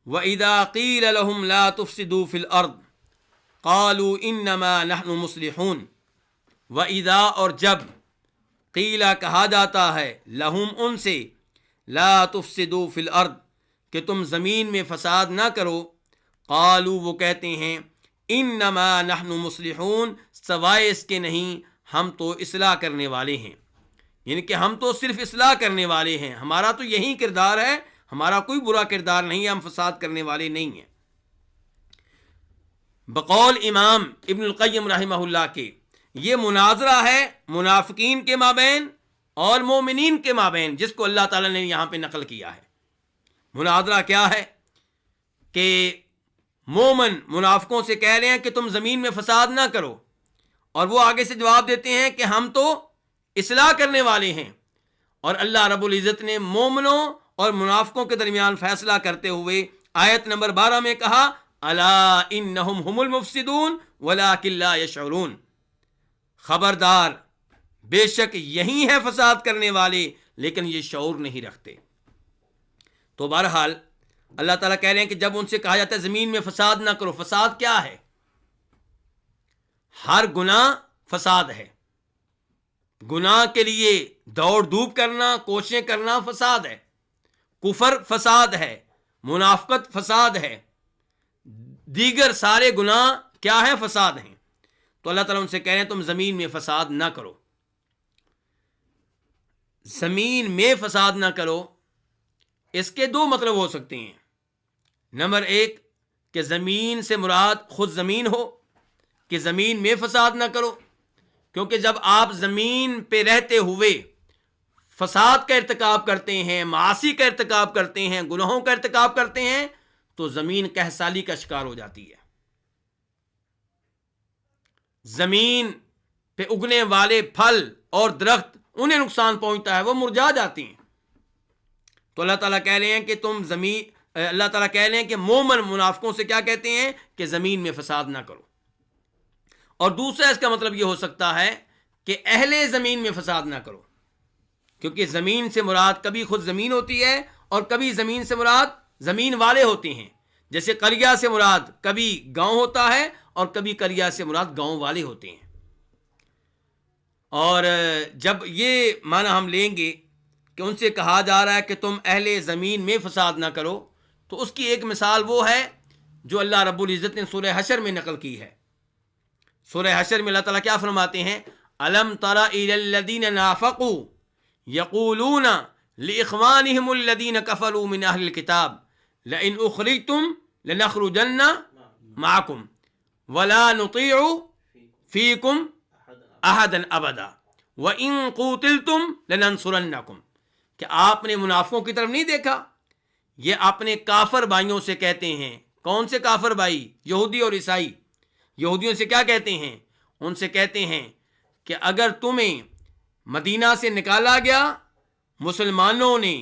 وَإِذَا قِيلَ لَهُمْ لَا تُفْسِدُوا فِي الْأَرْضِ قَالُوا إِنَّمَا نَحْنُ مُصْلِحُونَ، وَإِذَا، اور جب، قیلا کہا جاتا ہے، لہم ان سے، لا تفسدوا فی الارض کہ تم زمین میں فساد نہ کرو، قالوا وہ کہتے ہیں، انما نحن مصلحون، سوائے اس کے نہیں ہم تو اصلاح کرنے والے ہیں، یعنی کہ ہم تو صرف اصلاح کرنے والے ہیں، ہمارا تو یہی کردار ہے، ہمارا کوئی برا کردار نہیں ہے، ہم فساد کرنے والے نہیں ہیں۔ بقول امام ابن القیم رحمہ اللہ کے، یہ مناظرہ ہے منافقین کے مابین اور مومنین کے مابین، جس کو اللہ تعالیٰ نے یہاں پہ نقل کیا ہے۔ مناظرہ کیا ہے کہ مومن منافقوں سے کہہ رہے ہیں کہ تم زمین میں فساد نہ کرو، اور وہ آگے سے جواب دیتے ہیں کہ ہم تو اصلاح کرنے والے ہیں، اور اللہ رب العزت نے مومنوں اور منافقوں کے درمیان فیصلہ کرتے ہوئے آیت نمبر 12 میں کہا الا انہم هم المفسدون ولکن لا یشعرون، خبردار بے شک یہی ہے فساد کرنے والے لیکن یہ شعور نہیں رکھتے۔ تو بہرحال اللہ تعالیٰ کہہ رہے ہیں کہ جب ان سے کہا جاتا ہے زمین میں فساد نہ کرو، فساد کیا ہے؟ ہر گناہ فساد ہے۔ گناہ کے لیے دوڑ دھوپ کرنا، کوششیں کرنا فساد ہے، کفر فساد ہے، منافقت فساد ہے، دیگر سارے گناہ کیا ہیں؟ فساد ہیں۔ تو اللہ تعالیٰ ان سے کہہ رہے ہیں تم زمین میں فساد نہ کرو۔ زمین میں فساد نہ کرو، اس کے دو مطلب ہو سکتے ہیں۔ نمبر ایک کہ زمین سے مراد خود زمین ہو، کہ زمین میں فساد نہ کرو، کیونکہ جب آپ زمین پہ رہتے ہوئے فساد کا ارتکاب کرتے ہیں، معاصی کا ارتکاب کرتے ہیں، گناہوں کا ارتکاب کرتے ہیں، تو زمین کہسالی کا شکار ہو جاتی ہے۔ زمین پہ اگنے والے پھل اور درخت انہیں نقصان پہنچتا ہے، وہ مرجھا جاتی ہیں۔ تو اللہ تعالیٰ کہہ رہے ہیں کہ اللہ تعالیٰ کہہ رہے ہیں کہ مومن منافقوں سے کیا کہتے ہیں کہ زمین میں فساد نہ کرو۔ اور دوسرا اس کا مطلب یہ ہو سکتا ہے کہ اہل زمین میں فساد نہ کرو، کیونکہ زمین سے مراد کبھی خود زمین ہوتی ہے اور کبھی زمین سے مراد زمین والے ہوتے ہیں۔ جیسے قریہ سے مراد کبھی گاؤں ہوتا ہے اور کبھی قریہ سے مراد گاؤں والے ہوتے ہیں۔ اور جب یہ معنی ہم لیں گے کہ ان سے کہا جا رہا ہے کہ تم اہل زمین میں فساد نہ کرو، تو اس کی ایک مثال وہ ہے جو اللہ رب العزت نے سورہ حشر میں نقل کی ہے۔ سورہ حشر میں اللہ تعالیٰ کیا فرماتے ہیں؟ الم تر الی الذین نافقوا یقولون لاخوانہم الذین کفروا من اہل الکتاب لئن اخرجتم لنخرجن معکم ولا نطیع فیکم احدا ابدا وان قوتلتم لننصرنکم، کہ آپ نے منافقوں کی طرف نہیں دیکھا؟ یہ اپنے کافر بھائیوں سے کہتے ہیں۔ کون سے کافر بھائی؟ یہودی اور عیسائی۔ یہودیوں سے کیا کہتے ہیں؟ ان سے کہتے ہیں کہ اگر تمہیں مدینہ سے نکالا گیا مسلمانوں نے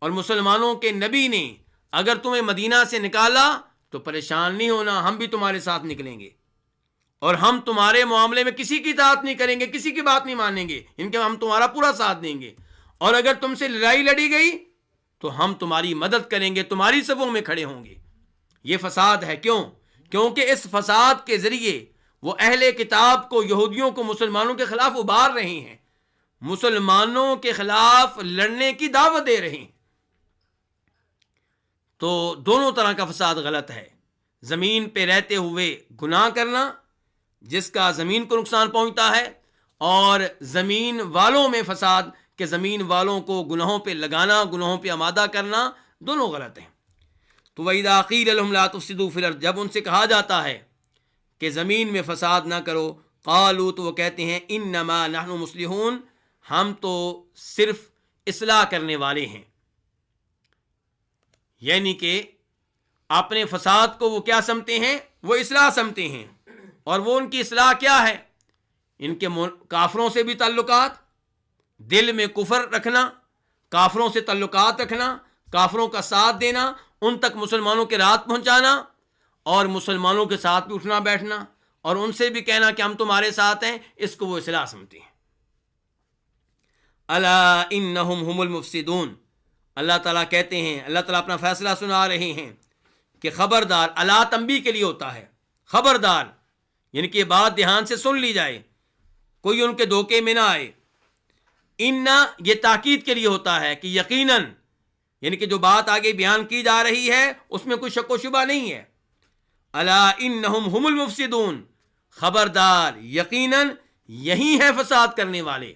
اور مسلمانوں کے نبی نے، اگر تمہیں مدینہ سے نکالا تو پریشان نہیں ہونا، ہم بھی تمہارے ساتھ نکلیں گے اور ہم تمہارے معاملے میں کسی کی اطاعت نہیں کریں گے، کسی کی بات نہیں مانیں گے، ان کے ہم تمہارا پورا ساتھ دیں گے، اور اگر تم سے لڑائی لڑی گئی تو ہم تمہاری مدد کریں گے، تمہاری صفوں میں کھڑے ہوں گے۔ یہ فساد ہے۔ کیوں؟ کیونکہ اس فساد کے ذریعے وہ اہل کتاب کو، یہودیوں کو مسلمانوں کے خلاف ابھار رہے ہیں، مسلمانوں کے خلاف لڑنے کی دعوت دے رہے ہیں۔ تو دونوں طرح کا فساد غلط ہے۔ زمین پہ رہتے ہوئے گناہ کرنا جس کا زمین کو نقصان پہنچتا ہے، اور زمین والوں میں فساد کہ زمین والوں کو گناہوں پہ لگانا، گناہوں پہ آمادہ کرنا، دونوں غلط ہیں۔ تو وَإِذَا قِيلَ لَهُمْ لَا تُفْسِدُوا فِي الْأَرْضِ، جب ان سے کہا جاتا ہے کہ زمین میں فساد نہ کرو، قالوا، تو وہ کہتے ہیں انما نحن مصلحون، ہم تو صرف اصلاح کرنے والے ہیں۔ یعنی کہ اپنے فساد کو وہ کیا سمجھتے ہیں؟ وہ اصلاح سمجھتے ہیں۔ اور وہ ان کی اصلاح کیا ہے؟ ان کے کافروں سے بھی تعلقات، دل میں کفر رکھنا، کافروں سے تعلقات رکھنا، کافروں کا ساتھ دینا، ان تک مسلمانوں کے رات پہنچانا، اور مسلمانوں کے ساتھ بھی اٹھنا بیٹھنا، اور ان سے بھی کہنا کہ ہم تمہارے ساتھ ہیں، اس کو وہ اصلاح سمجھتے ہیں۔ الا انہم هم المفسدون، اللہ تعالیٰ کہتے ہیں، اللہ تعالیٰ اپنا فیصلہ سنا رہے ہیں کہ خبردار، الا تنبیہ کے لیے ہوتا ہے، خبردار، یعنی کہ یہ بات دھیان سے سن لی جائے، کوئی ان کے دھوکے میں نہ آئے۔ ان یہ تاکید کے لیے ہوتا ہے کہ یقیناً، یعنی کہ جو بات آگے بیان کی جا رہی ہے اس میں کوئی شک و شبہ نہیں ہے۔ الا انہم هم المفسدون، خبردار، یقیناً یہی ہے فساد کرنے والے۔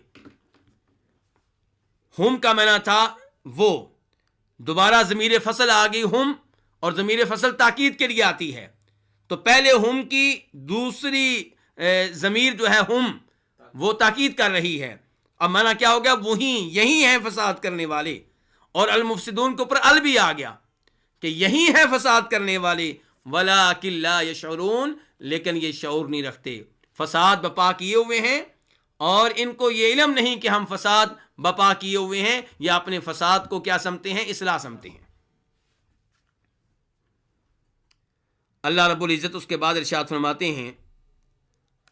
ہم کا معنی تھا وہ، دوبارہ ضمیر فصل آ گئی ہم، اور ضمیر فصل تاکید کے لیے آتی ہے، تو پہلے ہم کی دوسری ضمیر جو ہے ہم وہ تاکید کر رہی ہے. اب مانا کیا ہو گیا؟ وہی یہی ہیں فساد کرنے والے. اور المفسدون کے اوپر ال بھی آ گیا کہ یہی ہیں فساد کرنے والے. وَلَٰكِن لَّا يَشْعُرُونَ، لیکن یہ شعور نہیں رکھتے. فساد بپا کیے ہوئے ہیں اور ان کو یہ علم نہیں کہ ہم فساد بپا کیے ہوئے ہیں، یا اپنے فساد کو کیا سمجھتے ہیں؟ اصلاح سمجھتے ہیں. اللہ رب العزت اس کے بعد ارشاد فرماتے ہیں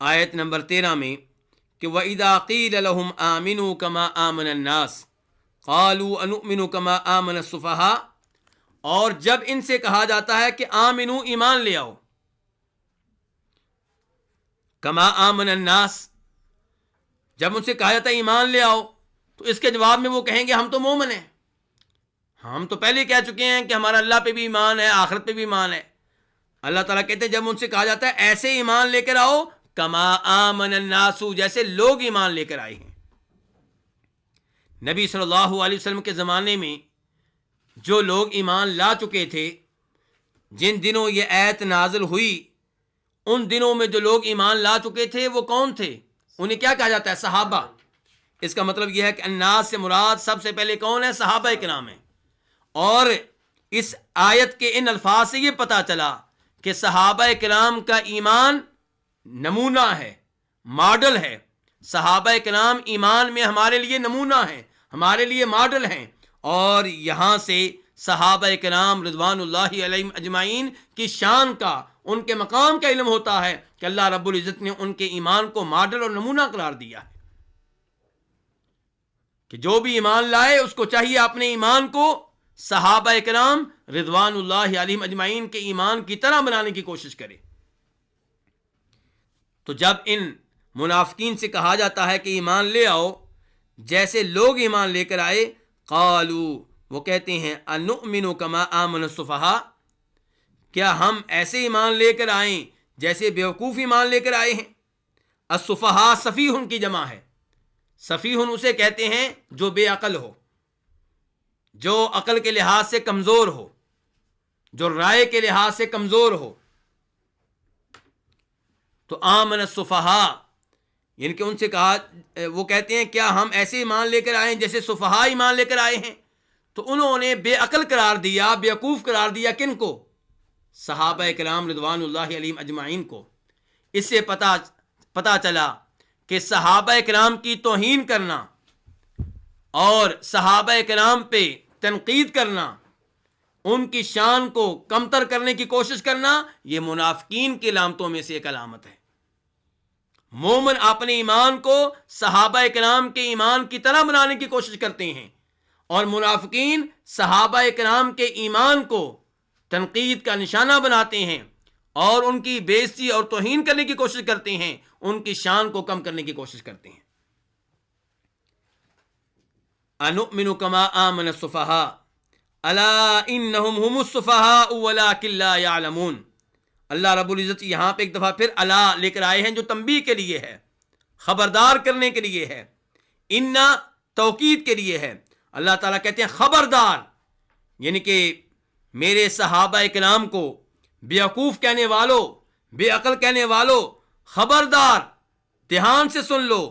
آیت نمبر 13 میں کہ وَإِذَا قِيلَ لَهُمْ آمِنُوا كَمَا آمَنَ النَّاسُ قَالُوا أَنُؤْمِنُ كَمَا آمَنَ السُّفَهَاءُ، اور جب ان سے کہا جاتا ہے کہ آمنو ایمان لے آؤ، کما آمن الناس، جب ان سے کہا جاتا ہے ایمان لے آؤ، تو اس کے جواب میں وہ کہیں گے ہم تو مومن ہیں، ہم تو پہلے کہہ چکے ہیں کہ ہمارا اللہ پہ بھی ایمان ہے، آخرت پہ بھی ایمان ہے. اللہ تعالیٰ کہتے ہیں جب ان سے کہا جاتا ہے ایسے ایمان لے کر آؤ کما آمن الناس، جیسے لوگ ایمان لے کر آئے ہیں. نبی صلی اللہ علیہ وسلم کے زمانے میں جو لوگ ایمان لا چکے تھے، جن دنوں یہ آیت نازل ہوئی، ان دنوں میں جو لوگ ایمان لا چکے تھے وہ کون تھے؟ انہیں کیا کہا جاتا ہے؟ صحابہ. اس کا مطلب یہ ہے کہ الناس سے مراد سب سے پہلے کون ہے؟ صحابہ کرام ہیں. اور اس آیت کے ان الفاظ سے یہ پتہ چلا کہ صحابہ کرام کا ایمان نمونہ ہے، ماڈل ہے. صحابہ کرام ایمان میں ہمارے لیے نمونہ ہیں، ہمارے لیے ماڈل ہیں. اور یہاں سے صحابہ کرام رضوان اللہ علیہم اجمعین کی شان کا، ان کے مقام کا علم ہوتا ہے کہ اللہ رب العزت نے ان کے ایمان کو ماڈل اور نمونہ قرار دیا ہے کہ جو بھی ایمان لائے اس کو چاہیے اپنے ایمان کو صحابہ کرام رضوان اللہ علیہم اجمعین کے ایمان کی طرح بنانے کی کوشش کرے. تو جب ان منافقین سے کہا جاتا ہے کہ ایمان لے آؤ جیسے لوگ ایمان لے کر آئے، قالو، وہ کہتے ہیں انؤمن کما آمن السفہاء، کیا ہم ایسے ایمان لے کر آئیں جیسے بیوقوف ایمان لے کر آئے ہیں. السفہاء سفیہ کی جمع ہے. سفیہ اسے کہتے ہیں جو بے عقل ہو، جو عقل کے لحاظ سے کمزور ہو، جو رائے کے لحاظ سے کمزور ہو. تو آمن السفہاء یعنی کہ ان سے کہا، وہ کہتے ہیں کیا ہم ایسے ایمان لے کر آئیں جیسے سفہاء ایمان لے کر آئے ہیں. تو انہوں نے بے عقل قرار دیا، بیوقوف قرار دیا کن کو؟ صحابہ کرام رضوان اللہ علیہم اجمعین کو. اس سے پتہ چلا کہ صحابہ کرام کی توہین کرنا اور صحابہ کرام پہ تنقید کرنا، ان کی شان کو کمتر کرنے کی کوشش کرنا، یہ منافقین کی علامتوں میں سے ایک علامت ہے. مومن اپنے ایمان کو صحابہ کرام کے ایمان کی طرح بنانے کی کوشش کرتے ہیں، اور منافقین صحابہ کرام کے ایمان کو تنقید کا نشانہ بناتے ہیں اور ان کی بے عزتی اور توہین کرنے کی کوشش کرتے ہیں، ان کی شان کو کم کرنے کی کوشش کرتے ہیں. انؤمن کما آمن السفہاء الا انہم هم السفہاء ولکن لا یعلمون. اللہ رب العزت یہاں پہ ایک دفعہ پھر الا لے کر آئے ہیں جو تنبیہ کے لیے ہے، خبردار کرنے کے لیے ہے. انا توکید کے لیے ہے. اللہ تعالیٰ کہتے ہیں خبردار، یعنی کہ میرے صحابہ کرام کو بیوقوف کہنے والو، بے عقل کہنے والو، خبردار، دھیان سے سن لو.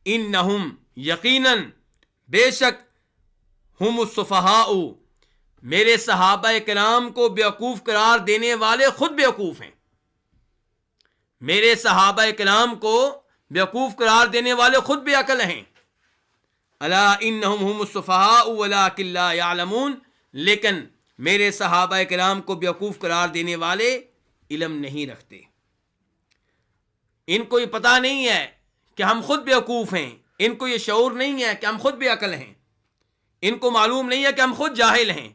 انہم یقیناً بے شک، ہم السفہاء میرے صحابہ کرام کو بیوقوف قرار دینے والے خود بیوقوف ہیں. میرے صحابہ کرام کو بیوقوف قرار دینے والے خود بے عقل ہیں. الا انہم هم السفہاء ولکن لا یعلمون، لیکن میرے صحابہ کرام کو بیوقوف قرار دینے والے علم نہیں رکھتے. ان کو یہ پتہ نہیں ہے کہ ہم خود بیوقوف ہیں، ان کو یہ شعور نہیں ہے کہ ہم خود بے عقل ہیں، ان کو معلوم نہیں ہے کہ ہم خود جاہل ہیں.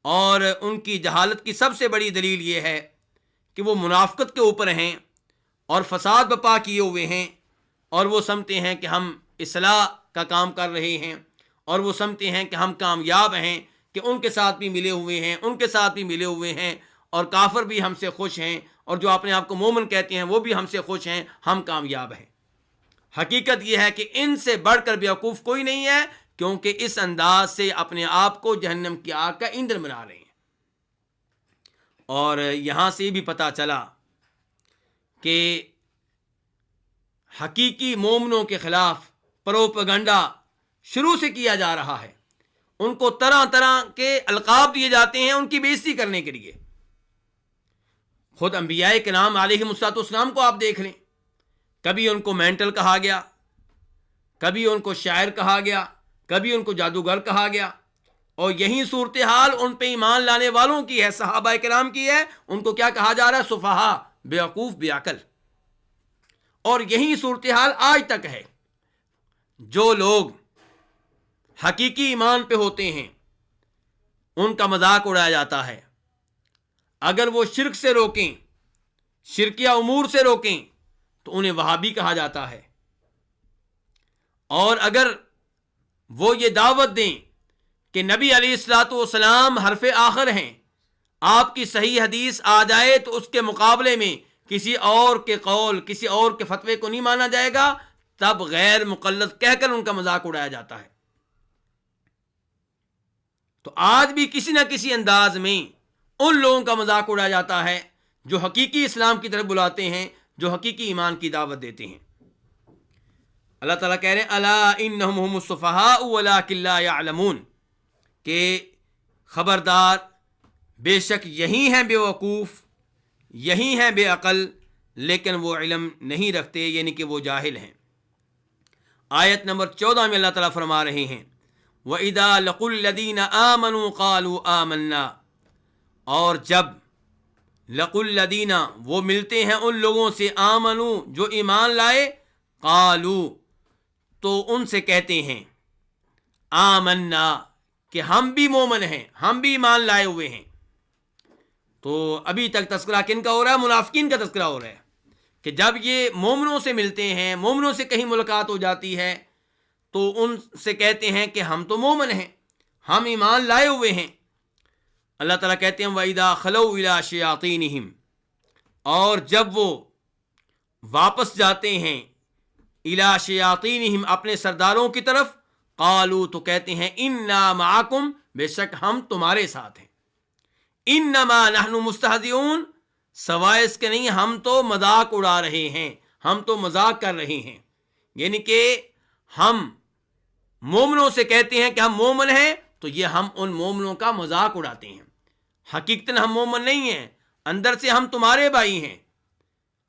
اور ان کی جہالت کی سب سے بڑی دلیل یہ ہے کہ وہ منافقت کے اوپر ہیں اور فساد بپا کیے ہوئے ہیں، اور وہ سمجھتے ہیں کہ ہم اصلاح کا کام کر رہے ہیں، اور وہ سمجھتے ہیں کہ ہم کامیاب ہیں، کہ ان کے ساتھ بھی ملے ہوئے ہیں، ان کے ساتھ بھی ملے ہوئے ہیں، اور کافر بھی ہم سے خوش ہیں، اور جو اپنے آپ کو مومن کہتے ہیں وہ بھی ہم سے خوش ہیں، ہم کامیاب ہیں. حقیقت یہ ہے کہ ان سے بڑھ کر بیوقوف کوئی نہیں ہے، کیونکہ اس انداز سے اپنے آپ کو جہنم کی آگ کا ایندھن بنا رہے ہیں. اور یہاں سے بھی پتہ چلا کہ حقیقی مومنوں کے خلاف پروپیگنڈا شروع سے کیا جا رہا ہے. ان کو طرح طرح کے القاب دیے جاتے ہیں ان کی بے عزتی کرنے کے لیے. خود انبیاء کرام علیہ السلام کو آپ دیکھ لیں، کبھی ان کو مینٹل کہا گیا، کبھی ان کو شاعر کہا گیا، کبھی ان کو جادوگر کہا گیا. اور یہی صورتحال ان پہ ایمان لانے والوں کی ہے، صحابہ کرام کی ہے. ان کو کیا کہا جا رہا ہے؟ سفہا، بیوقوف، بے عقل. اور یہی صورتحال آج تک ہے. جو لوگ حقیقی ایمان پہ ہوتے ہیں ان کا مذاق اڑایا جاتا ہے. اگر وہ شرک سے روکیں، شرکیہ امور سے روکیں تو انہیں وہابی کہا جاتا ہے. اور اگر وہ یہ دعوت دیں کہ نبی علیہ الصلوۃ والسلام حرف آخر ہیں، آپ کی صحیح حدیث آ جائے تو اس کے مقابلے میں کسی اور کے قول، کسی اور کے فتوے کو نہیں مانا جائے گا، تب غیر مقلد کہہ کر ان کا مذاق اڑایا جاتا ہے. تو آج بھی کسی نہ کسی انداز میں ان لوگوں کا مذاق اڑایا جاتا ہے جو حقیقی اسلام کی طرف بلاتے ہیں، جو حقیقی ایمان کی دعوت دیتے ہیں. اللہ تعالیٰ کہہ رہے ہیں الا انہم هم السفہاء ولکن لا یعلمون، کہ خبردار، بے شک یہی ہیں بے وقوف، یہی ہیں بے عقل، لیکن وہ علم نہیں رکھتے، یعنی کہ وہ جاہل ہیں. آیت نمبر 14 میں اللہ تعالیٰ فرما رہے ہیں وَإِذَا لَقُوا الَّذِينَ آمَنُوا قَالُوا آمَنَّا، اور جب لقوا الذین، وہ ملتے ہیں ان لوگوں سے، آمنو، جو ایمان لائے، قالو، تو ان سے کہتے ہیں، آمنا، کہ ہم بھی مومن ہیں، ہم بھی ایمان لائے ہوئے ہیں. تو ابھی تک تذکرہ کن کا ہو رہا ہے؟ منافقین کا تذکرہ ہو رہا ہے کہ جب یہ مومنوں سے ملتے ہیں، مومنوں سے کہیں ملاقات ہو جاتی ہے تو ان سے کہتے ہیں کہ ہم تو مومن ہیں، ہم ایمان لائے ہوئے ہیں. اللہ تعالیٰ کہتے ہیں وَإِذَا خَلَوْا إِلَىٰ شَيَاطِينِهِمْ، اور جب وہ واپس جاتے ہیں إِلَىٰ شَيَاطِينِهِمْ، اپنے سرداروں کی طرف، قالوا، تو کہتے ہیں إِنَّا مَعَكُمْ، بے شک ہم تمہارے ساتھ ہیں. إِنَّمَا نَحْنُ مُسْتَهْزِئُونَ، سوائے اس کے نہیں، ہم تو مذاق اڑا رہے ہیں، ہم تو مذاق کر رہے ہیں. یعنی کہ ہم مومنوں سے کہتے ہیں کہ ہم مومن ہیں تو یہ ہم ان مومنوں کا مذاق اڑاتے ہیں. حقیقتاً ہم مومن نہیں ہیں، اندر سے ہم تمہارے بھائی ہیں،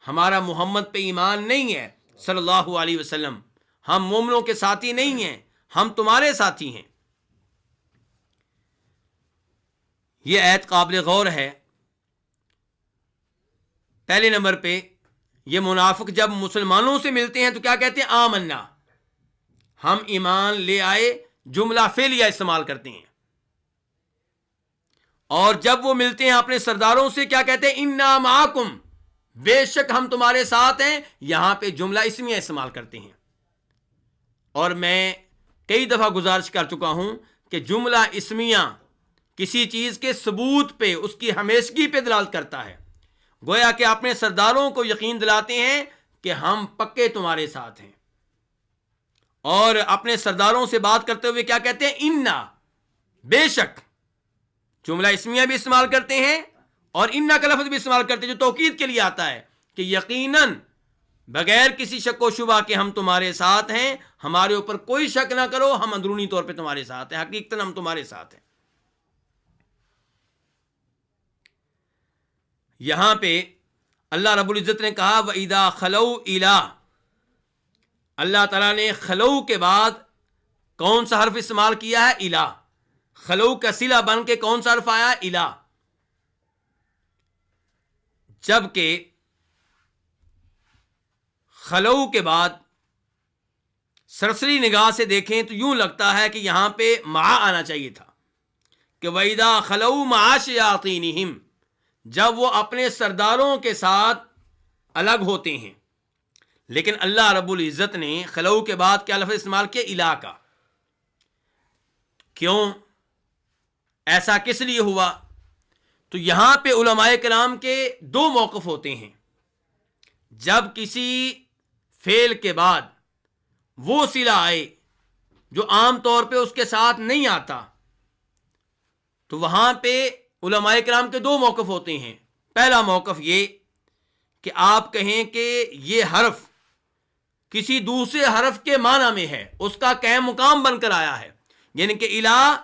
ہمارا محمد پہ ایمان نہیں ہے صلی اللہ علیہ وسلم، ہم مومنوں کے ساتھی نہیں ہیں، ہم تمہارے ساتھی ہیں. یہ آیت قابل غور ہے. پہلے نمبر پہ یہ منافق جب مسلمانوں سے ملتے ہیں تو کیا کہتے ہیں؟ آمنا، ہم ایمان لے آئے، جملہ فعلیہ استعمال کرتے ہیں. اور جب وہ ملتے ہیں اپنے سرداروں سے کیا کہتے ہیں؟ انا معکم، بے شک ہم تمہارے ساتھ ہیں. یہاں پہ جملہ اسمیہ استعمال کرتے ہیں. اور میں کئی دفعہ گزارش کر چکا ہوں کہ جملہ اسمیہ کسی چیز کے ثبوت پہ، اس کی ہمیشگی پہ دلالت کرتا ہے. گویا کہ اپنے سرداروں کو یقین دلاتے ہیں کہ ہم پکے تمہارے ساتھ ہیں. اور اپنے سرداروں سے بات کرتے ہوئے کیا کہتے ہیں؟ انا، بے شک. جملہ اسمیہ بھی استعمال کرتے ہیں اور انا کا لفظ بھی استعمال کرتے ہیں جو توکید کے لیے آتا ہے کہ یقیناً بغیر کسی شک و شبہ کہ ہم تمہارے ساتھ ہیں، ہمارے اوپر کوئی شک نہ کرو، ہم اندرونی طور پہ تمہارے ساتھ ہیں، حقیقتاً ہم تمہارے ساتھ ہیں. یہاں پہ اللہ رب العزت نے کہا وَإِذَا خَلَوْا إِلَىٰ، اللہ تعالیٰ نے خلو کے بعد کون سا حرف استعمال کیا ہے؟ الہ. خلو کا صلہ بن کے کون سا حرف آیا؟ الہ. جبکہ خلو کے بعد سرسری نگاہ سے دیکھیں تو یوں لگتا ہے کہ یہاں پہ مع آنا چاہیے تھا کہ وَإِذَا خَلَوْا مَعَ شَيَاطِينِهِمْ، جب وہ اپنے سرداروں کے ساتھ الگ ہوتے ہیں. لیکن اللہ رب العزت نے خلو کے بعد کیا لفظ استعمال کیا؟ الہ کا. کیوں؟ ایسا کس لیے ہوا؟ تو یہاں پہ علماء کرام کے دو موقف ہوتے ہیں. جب کسی فعل کے بعد وہ صلہ آئے جو عام طور پہ اس کے ساتھ نہیں آتا تو وہاں پہ علماء کرام کے دو موقف ہوتے ہیں. پہلا موقف یہ کہ آپ کہیں کہ یہ حرف کسی دوسرے حرف کے معنی میں ہے، اس کا قائم مقام بن کر آیا ہے، یعنی کہ الہ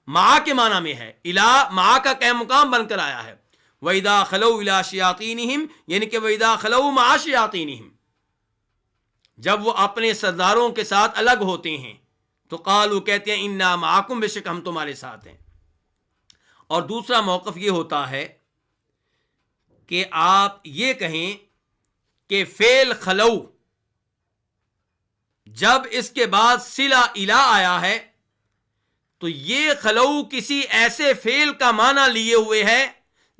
مع کے معنی میں ہے، الہ مع کا قائم مقام بن کر آیا ہے۔ وَإِذَا خَلَوْا إِلَىٰ شَيَاطِينِهِمْ، یعنی کہ وَإِذَا خَلَوْا مَعَ شَيَاطِينِهِمْ، جب وہ اپنے سرداروں کے ساتھ الگ ہوتے ہیں تو قالوا کہتے ہیں اِنَّا مَعَكُمْ، بے شک ہم تمہارے ساتھ ہیں۔ اور دوسرا موقف یہ ہوتا ہے کہ آپ یہ کہیں کہ فعل خلو جب اس کے بعد صلہ الہ آیا ہے تو یہ خلو کسی ایسے فعل کا معنی لیے ہوئے ہے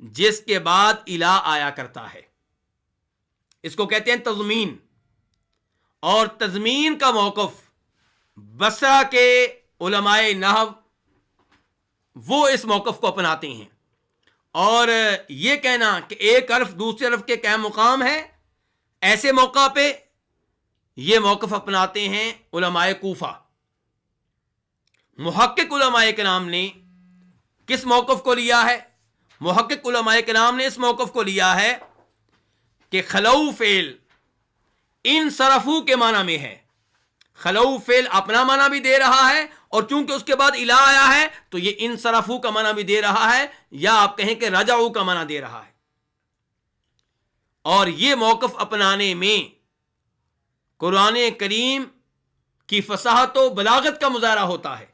جس کے بعد الہ آیا کرتا ہے، اس کو کہتے ہیں تضمین۔ اور تضمین کا موقف بصرہ کے علماء نحو وہ اس موقف کو اپناتے ہیں، اور یہ کہنا کہ ایک حرف دوسرے حرف کے قائم مقام ہے، ایسے موقع پہ یہ موقف اپناتے ہیں علماء کوفہ۔ محقق علماء کرام نے کس موقف کو لیا ہے؟ محقق علماء کرام نے اس موقف کو لیا ہے کہ خلو فعل انصرفو کے معنی میں ہے، خلو فعل اپنا معنی بھی دے رہا ہے، اور چونکہ اس کے بعد الہ آیا ہے تو یہ انصرفو کا معنی بھی دے رہا ہے، یا آپ کہیں کہ رجعو کا معنی دے رہا ہے۔ اور یہ موقف اپنانے میں قرآن کریم کی فصاحت و بلاغت کا مظاہرہ ہوتا ہے۔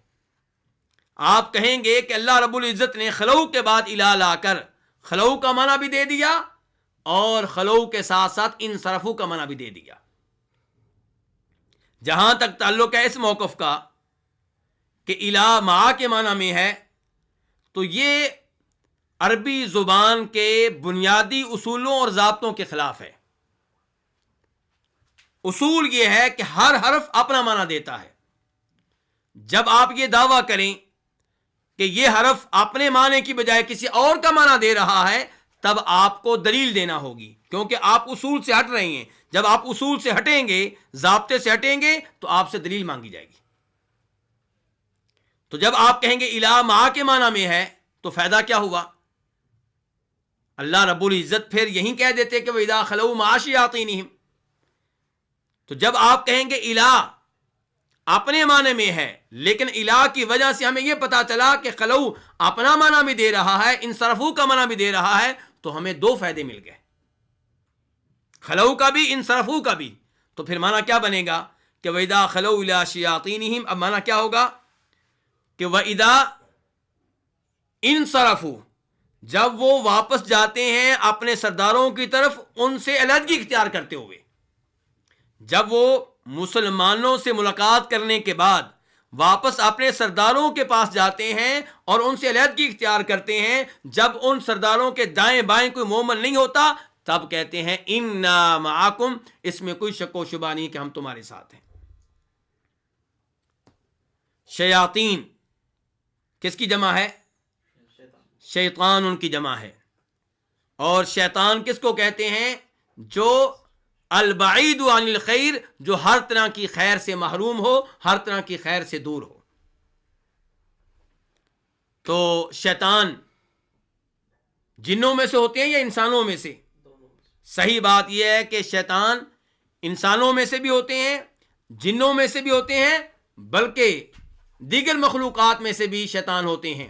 آپ کہیں گے کہ اللہ رب العزت نے خلو کے بعد الہ لا کر خلو کا معنی بھی دے دیا اور خلو کے ساتھ ساتھ انصرفو کا معنی بھی دے دیا۔ جہاں تک تعلق ہے اس موقف کا کہ الہ مع کے معنی میں ہے، تو یہ عربی زبان کے بنیادی اصولوں اور ضابطوں کے خلاف ہے۔ اصول یہ ہے کہ ہر حرف اپنا معنی دیتا ہے۔ جب آپ یہ دعویٰ کریں کہ یہ حرف اپنے معنی کی بجائے کسی اور کا معنی دے رہا ہے، تب آپ کو دلیل دینا ہوگی، کیونکہ آپ اصول سے ہٹ رہے ہیں۔ جب آپ اصول سے ہٹیں گے، ضابطے سے ہٹیں گے، تو آپ سے دلیل مانگی جائے گی۔ تو جب آپ کہیں گے الہ مع کے معنی میں ہے تو فائدہ کیا ہوا؟ اللہ رب العزت پھر یہی کہہ دیتے کہ وَإِذَا خَلَوْا مَعَ شَيَاطِينِهِمْ۔ تو جب آپ کہیں گے الہ اپنے معنی میں ہے، لیکن الہ کی وجہ سے ہمیں یہ پتا چلا کہ خلو اپنا معنی بھی دے رہا ہے، انصرفو کا معنی بھی دے رہا ہے، تو ہمیں دو فائدے مل گئے، خلو کا بھی انصرفو کا بھی۔ تو پھر معنی کیا بنے گا کہ وَإِذَا خَلَوْا إِلَىٰ شَيَاطِينِهِمْ، اب معنی کیا ہوگا کہ وَإِذَا انصرفوا، جب وہ واپس جاتے ہیں اپنے سرداروں کی طرف ان سے علیحدگی اختیار کرتے ہوئے، جب وہ مسلمانوں سے ملاقات کرنے کے بعد واپس اپنے سرداروں کے پاس جاتے ہیں اور ان سے علیحدگی اختیار کرتے ہیں، جب ان سرداروں کے دائیں بائیں کوئی مومن نہیں ہوتا، تب کہتے ہیں اِنَّا مَعَكُمْ، اس میں کوئی شک و شبہ نہیں کہ ہم تمہارے ساتھ ہیں۔ شیاطین کس کی جمع ہے؟ شیطان ان کی جمع ہے۔ اور شیطان کس کو کہتے ہیں؟ جو البعید عن الخیر، جو ہر طرح کی خیر سے محروم ہو، ہر طرح کی خیر سے دور ہو۔ تو شیطان جنوں میں سے ہوتے ہیں یا انسانوں میں سے؟ صحیح بات یہ ہے کہ شیطان انسانوں میں سے بھی ہوتے ہیں، جنوں میں سے بھی ہوتے ہیں، بلکہ دیگر مخلوقات میں سے بھی شیطان ہوتے ہیں۔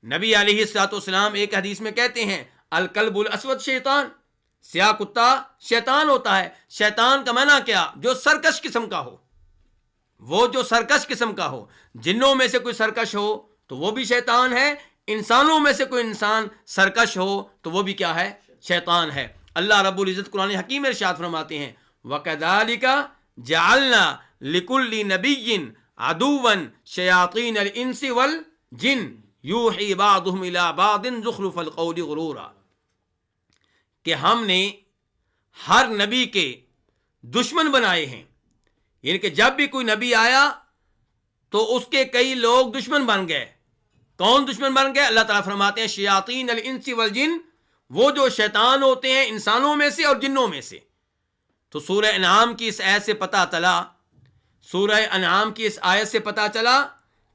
نبی علیہ الصلوۃ والسلام ایک حدیث میں کہتے ہیں الکلب الاسود شیطان، سیاہ کتا شیطان ہوتا ہے۔ شیطان کا معنی کیا؟ جو سرکش قسم کا ہو، وہ جو سرکش قسم کا ہو۔ جنوں میں سے کوئی سرکش ہو تو وہ بھی شیطان ہے، انسانوں میں سے کوئی انسان سرکش ہو تو وہ بھی کیا ہے؟ شیطان ہے۔ اللہ رب العزت قرآن حکیم میں ارشاد فرماتے ہیں وَكَذَلِكَ جَعَلْنَا لِكُلِّ نَبِيٍّ عَدُوًّا شَيَاطِينَ الْإِنسِ وَالْجِنِّ یوحی بعضهم الی بعض زخرف القول غرورا، کہ ہم نے ہر نبی کے دشمن بنائے ہیں، یعنی کہ جب بھی کوئی نبی آیا تو اس کے کئی لوگ دشمن بن گئے۔ کون دشمن بن گئے؟ اللہ تعالیٰ فرماتے ہیں شیاطین الانس والجن، وہ جو شیطان ہوتے ہیں انسانوں میں سے اور جنوں میں سے۔ تو سورہ انعام کی اس آیت سے پتہ چلا، سورہ انعام کی اس آیت سے پتہ چلا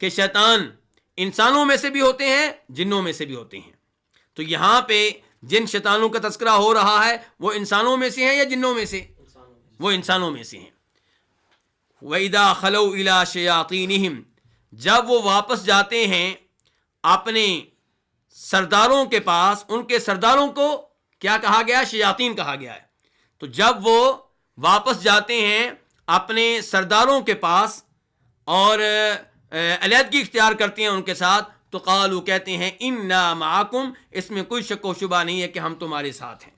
کہ شیطان انسانوں میں سے بھی ہوتے ہیں، جنوں میں سے بھی ہوتے ہیں۔ تو یہاں پہ جن شیطانوں کا تذکرہ ہو رہا ہے وہ انسانوں میں سے ہیں یا جنوں میں سے؟ وہ انسانوں میں سے ہیں. وَإِذَا خَلَوْا إِلَىٰ شَيَاطِينِهِمْ، جب وہ واپس جاتے ہیں اپنے سرداروں کے پاس. ان کے سرداروں کو کیا کہا گیا؟ شیاطین کہا گیا ہے. تو جب وہ واپس جاتے ہیں اپنے سرداروں کے پاس اور علیحدگی اختیار کرتے ہیں ان کے ساتھ، تو قالوا کہتے ہیں انا معکم، اس میں کوئی شک و شبہ نہیں ہے کہ ہم تمہارے ساتھ ہیں.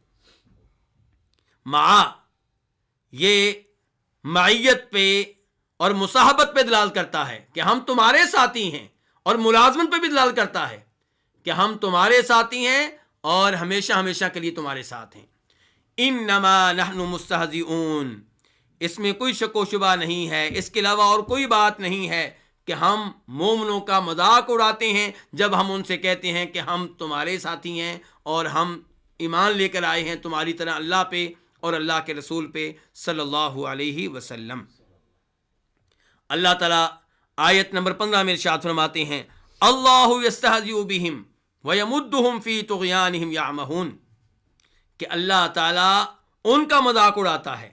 مع یہ معیت پہ اور مصاحبت پہ دلال کرتا ہے کہ ہم تمہارے ساتھی ہیں، اور ملازمت پہ بھی دلال کرتا ہے کہ ہم تمہارے ساتھی ہیں اور ہمیشہ ہمیشہ کے لیے تمہارے ساتھ ہیں. انما نحن مستہزئون، اس میں کوئی شک و شبہ نہیں ہے، اس کے علاوہ اور کوئی بات نہیں ہے کہ ہم مومنوں کا مذاق اڑاتے ہیں جب ہم ان سے کہتے ہیں کہ ہم تمہارے ساتھی ہیں اور ہم ایمان لے کر آئے ہیں تمہاری طرح اللہ پہ اور اللہ کے رسول پہ صلی اللہ علیہ وسلم. اللہ تعالیٰ آیت نمبر 15 میں ارشاد فرماتے ہیں اللہ یستہزئ بہم ویمدہم فی طغیانہم یعمہون، کہ اللہ تعالیٰ ان کا مذاق اڑاتا ہے،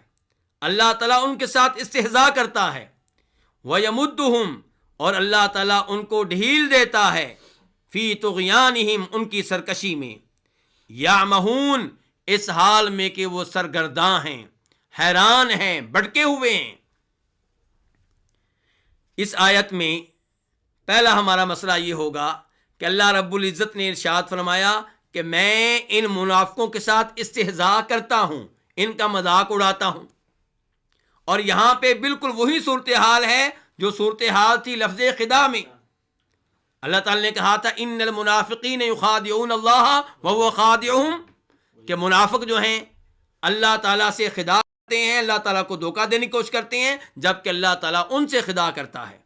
اللہ تعالیٰ ان کے ساتھ استہزاء کرتا ہے. وَيَمُدُّهُمْ، اور اللہ تعالیٰ ان کو ڈھیل دیتا ہے، فی طغیانہم، ان کی سرکشی میں، یعمہون، اس حال میں کہ وہ سرگرداں ہیں، حیران ہیں، بھٹکے ہوئے ہیں. اس آیت میں پہلا ہمارا مسئلہ یہ ہوگا کہ اللہ رب العزت نے ارشاد فرمایا کہ میں ان منافقوں کے ساتھ استہزاء کرتا ہوں، ان کا مذاق اڑاتا ہوں. اور یہاں پہ بالکل وہی صورتحال ہے جو صورتحال تھی لفظ خدا میں. اللہ تعالیٰ نے کہا تھا ان المنافقین یخادعون اللہ وهو خادعهم، کہ منافق جو ہیں اللہ تعالیٰ سے خدا کرتے ہیں، اللہ تعالیٰ کو دھوکہ دینے کی کوشش کرتے ہیں، جبکہ اللہ تعالیٰ ان سے خدا کرتا ہے.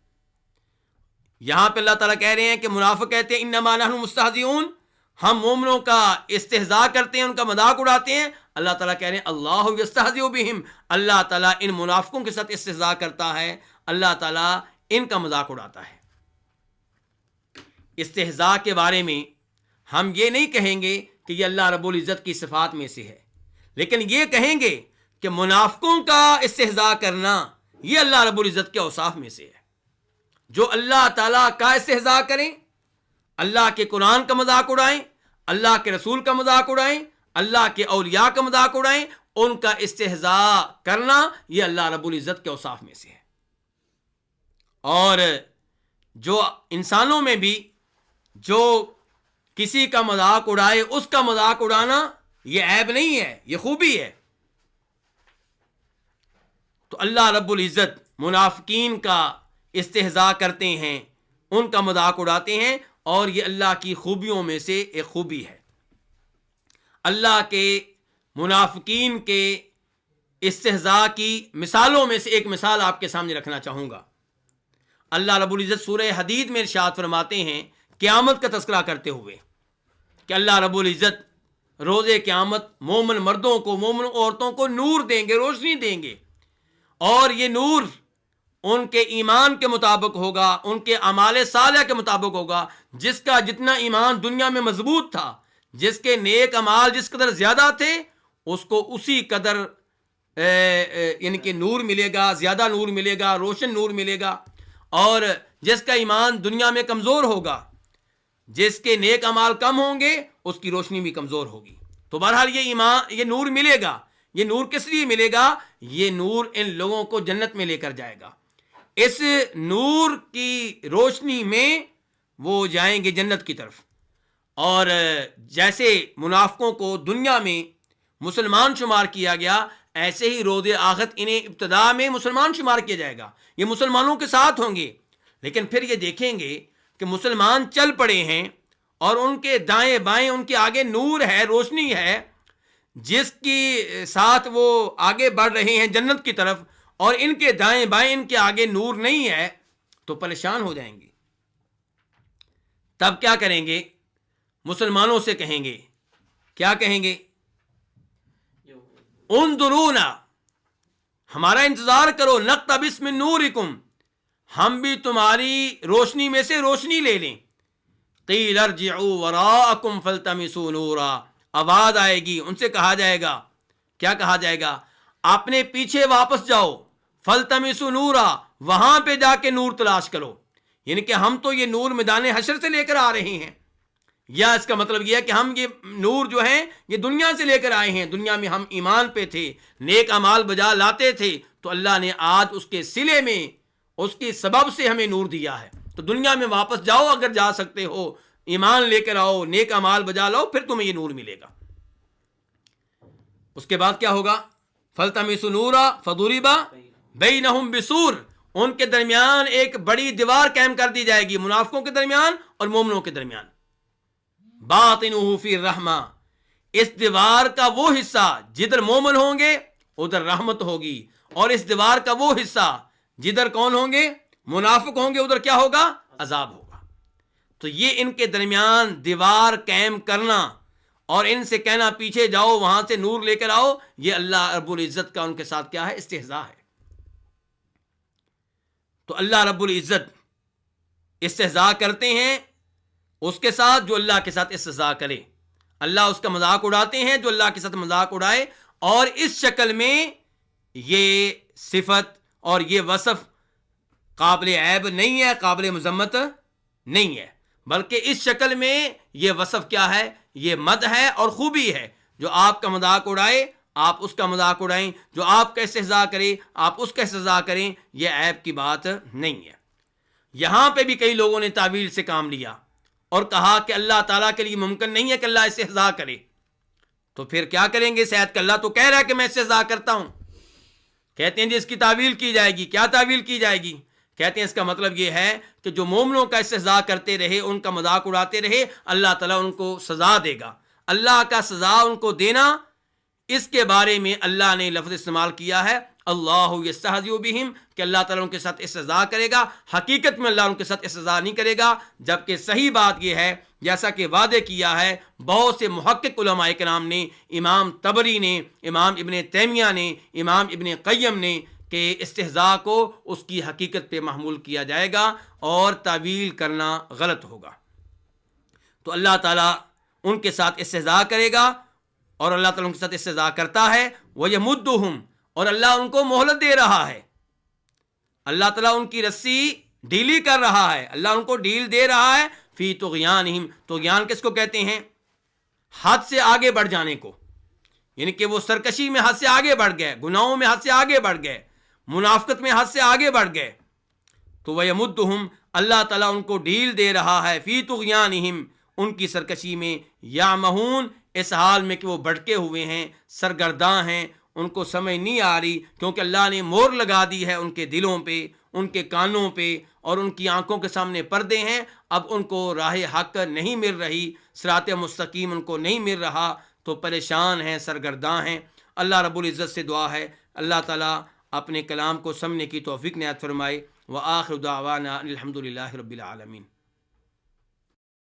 یہاں پہ اللہ تعالیٰ کہہ رہے ہیں کہ منافق کہتے ہیں انما نحن مستہزئون، ہم مومنوں کا استہزاء کرتے ہیں، ان کا مذاق اڑاتے ہیں. اللہ تعالیٰ کہہ رہے ہیں اللہ یستہزئ بہم، اللہ تعالیٰ ان منافقوں کے ساتھ استہزاء کرتا ہے، اللہ تعالیٰ ان کا مذاق اڑاتا ہے. استہزاء کے بارے میں ہم یہ نہیں کہیں گے کہ یہ اللہ رب العزت کی صفات میں سے ہے، لیکن یہ کہیں گے کہ منافقوں کا استہزاء کرنا یہ اللہ رب العزت کے اوصاف میں سے ہے. جو اللہ تعالیٰ کا استہزاء کریں، اللہ کے قرآن کا مذاق اڑائیں، اللہ کے رسول کا مذاق اڑائیں، اللہ کے اولیاء کا مذاق اڑائیں، ان کا استہزاء کرنا یہ اللہ رب العزت کے اوصاف میں سے ہے. اور جو انسانوں میں بھی جو کسی کا مذاق اڑائے، اس کا مذاق اڑانا یہ عیب نہیں ہے، یہ خوبی ہے. تو اللہ رب العزت منافقین کا استہزاء کرتے ہیں، ان کا مذاق اڑاتے ہیں، اور یہ اللہ کی خوبیوں میں سے ایک خوبی ہے. اللہ کے منافقین کے استہزاء کی مثالوں میں سے ایک مثال آپ کے سامنے رکھنا چاہوں گا. اللہ رب العزت سورہ حدید میں ارشاد فرماتے ہیں قیامت کا تذکرہ کرتے ہوئے کہ اللہ رب العزت روز قیامت مومن مردوں کو، مومن عورتوں کو نور دیں گے، روشنی دیں گے، اور یہ نور ان کے ایمان کے مطابق ہوگا، ان کے اعمال صالحہ کے مطابق ہوگا. جس کا جتنا ایمان دنیا میں مضبوط تھا، جس کے نیک اعمال جس قدر زیادہ تھے، اس کو اسی قدر یعنی کہ نور ملے گا، زیادہ نور ملے گا، روشن نور ملے گا. اور جس کا ایمان دنیا میں کمزور ہوگا، جس کے نیک اعمال کم ہوں گے، اس کی روشنی بھی کمزور ہوگی. تو بہرحال یہ نور ملے گا. یہ نور کس لیے ملے گا؟ یہ نور ان لوگوں کو جنت میں لے کر جائے گا. اس نور کی روشنی میں وہ جائیں گے جنت کی طرف. اور جیسے منافقوں کو دنیا میں مسلمان شمار کیا گیا، ایسے ہی روز آخرت انہیں ابتدا میں مسلمان شمار کیا جائے گا. یہ مسلمانوں کے ساتھ ہوں گے، لیکن پھر یہ دیکھیں گے کہ مسلمان چل پڑے ہیں اور ان کے دائیں بائیں ان کے آگے نور ہے، روشنی ہے، جس کی ساتھ وہ آگے بڑھ رہے ہیں جنت کی طرف، اور ان کے دائیں بائیں ان کے آگے نور نہیں ہے، تو پریشان ہو جائیں گے. تب کیا کریں گے؟ مسلمانوں سے کہیں گے، کیا کہیں گے؟ انظرونا، ہمارا انتظار کرو، نقتبس من نورکم، ہم بھی تمہاری روشنی میں سے روشنی لے لیں. قیل ارجعوا وراءکم فالتمسوا نورا، آواز آئے گی، ان سے کہا جائے گا، کیا کہا جائے گا؟ اپنے پیچھے واپس جاؤ، فلتمسوا نورا، وہاں پہ جا کے نور تلاش کرو، یعنی کہ ہم تو یہ نور میدان حشر سے لے کر آ رہے ہیں، یا اس کا مطلب یہ ہے کہ ہم یہ نور جو ہیں یہ دنیا سے لے کر آئے ہیں، دنیا میں ہم ایمان پہ تھے، نیک اعمال بجا لاتے تھے، تو اللہ نے آج اس کے صلے میں اس کی سبب سے ہمیں نور دیا ہے، تو دنیا میں واپس جاؤ اگر جا سکتے ہو، ایمان لے کر آؤ، نیک اعمال بجا لاؤ، پھر تمہیں یہ نور ملے گا۔ اس کے بعد کیا ہوگا؟ فَالْتَمِسُوا نُورًا فَضُرِبَ بَيْنَهُمْ بِسُورٍ، ان کے درمیان ایک بڑی دیوار قائم کر دی جائے گی، منافقوں کے درمیان اور مومنوں کے درمیان، باطنُهُ فِي الرَّحْمَةِ، اس دیوار کا وہ حصہ جدھر مومن ہوں گے ادھر رحمت ہوگی، اور اس دیوار کا وہ حصہ جدھر کون ہوں گے؟ منافق ہوں گے، ادھر کیا ہوگا؟ عذاب ہوگا۔ تو یہ ان کے درمیان دیوار قائم کرنا اور ان سے کہنا پیچھے جاؤ وہاں سے نور لے کر آؤ، یہ اللہ رب العزت کا ان کے ساتھ کیا ہے؟ استہزاء ہے۔ تو اللہ رب العزت استہزاء کرتے ہیں اس کے ساتھ جو اللہ کے ساتھ استہزاء کرے، اللہ اس کا مذاق اڑاتے ہیں جو اللہ کے ساتھ مذاق اڑائے، اور اس شکل میں یہ صفت اور یہ وصف قابل عیب نہیں ہے، قابل مذمت نہیں ہے، بلکہ اس شکل میں یہ وصف کیا ہے؟ یہ مدح ہے اور خوبی ہے، جو آپ کا مذاق اڑائے آپ اس کا مذاق اڑائیں، جو آپ کا استہزاء کرے آپ اس کا استہزاء کریں، یہ عیب کی بات نہیں ہے۔ یہاں پہ بھی کئی لوگوں نے تعویل سے کام لیا اور کہا کہ اللہ تعالیٰ کے لیے ممکن نہیں ہے کہ اللہ استہزاء کرے، تو پھر کیا کریں گے؟ شاید کہ اللہ تو کہہ رہا ہے کہ میں استہزاء کرتا ہوں، کہتے ہیں جی اس کی تعویل کی جائے گی۔ کیا تعویل کی جائے گی؟ کہتے ہیں اس کا مطلب یہ ہے کہ جو مومنوں کا استہزاء کرتے رہے، ان کا مذاق اڑاتے رہے، اللہ تعالیٰ ان کو سزا دے گا۔ اللہ کا سزا ان کو دینا، اس کے بارے میں اللہ نے لفظ استعمال کیا ہے اللہ یستہزئ بہم، کہ اللہ تعالیٰ ان کے ساتھ استہزاء کرے گا۔ حقیقت میں اللہ ان کے ساتھ استہزاء نہیں کرے گا، جبکہ صحیح بات یہ ہے جیسا کہ وعدے کیا ہے بہت سے محقق علماء کرام نے، امام طبری نے، امام ابن تیمیہ نے، امام ابن قیم نے، کہ استہزاء کو اس کی حقیقت پہ محمول کیا جائے گا اور تعویل کرنا غلط ہوگا۔ تو اللہ تعالیٰ ان کے ساتھ استہزاء کرے گا، اور اللہ تعالیٰ ان کے ساتھ استہزاء کرتا ہے، وَيَمُدُّهُمْ، اور اللہ ان کو مہلت دے رہا ہے، اللہ تعالیٰ ان کی رسی ڈھیلی کر رہا ہے، اللہ ان کو ڈھیل دے رہا ہے، فی طغیانہم، طغیان کس کو کہتے ہیں؟ حد سے آگے بڑھ جانے کو، یعنی کہ وہ سرکشی میں حد سے آگے بڑھ گئے، گناہوں میں حد سے آگے بڑھ گئے، منافقت میں حد سے آگے بڑھ گئے، تو وَيَمُدُّهُمْ، اللہ تعالیٰ ان کو ڈھیل دے رہا ہے، فی طغیانہم، ان کی سرکشی میں، یعمہون، اس حال میں کہ وہ بھٹکے ہوئے ہیں، سرگرداں ہیں، ان کو سمجھ نہیں آ رہی، کیونکہ اللہ نے مہر لگا دی ہے ان کے دلوں پہ، ان کے کانوں پہ، اور ان کی آنکھوں کے سامنے پردے ہیں، اب ان کو راہ حق نہیں مل رہی، صراط مستقیم ان کو نہیں مل رہا، تو پریشان ہیں، سرگرداں ہیں۔ اللہ رب العزت سے دعا ہے اللہ تعالیٰ اپنے کلام کو سمجھنے کی توفیق عنایت فرمائے۔ وآخر دعوانا الحمد للہ رب العالمین۔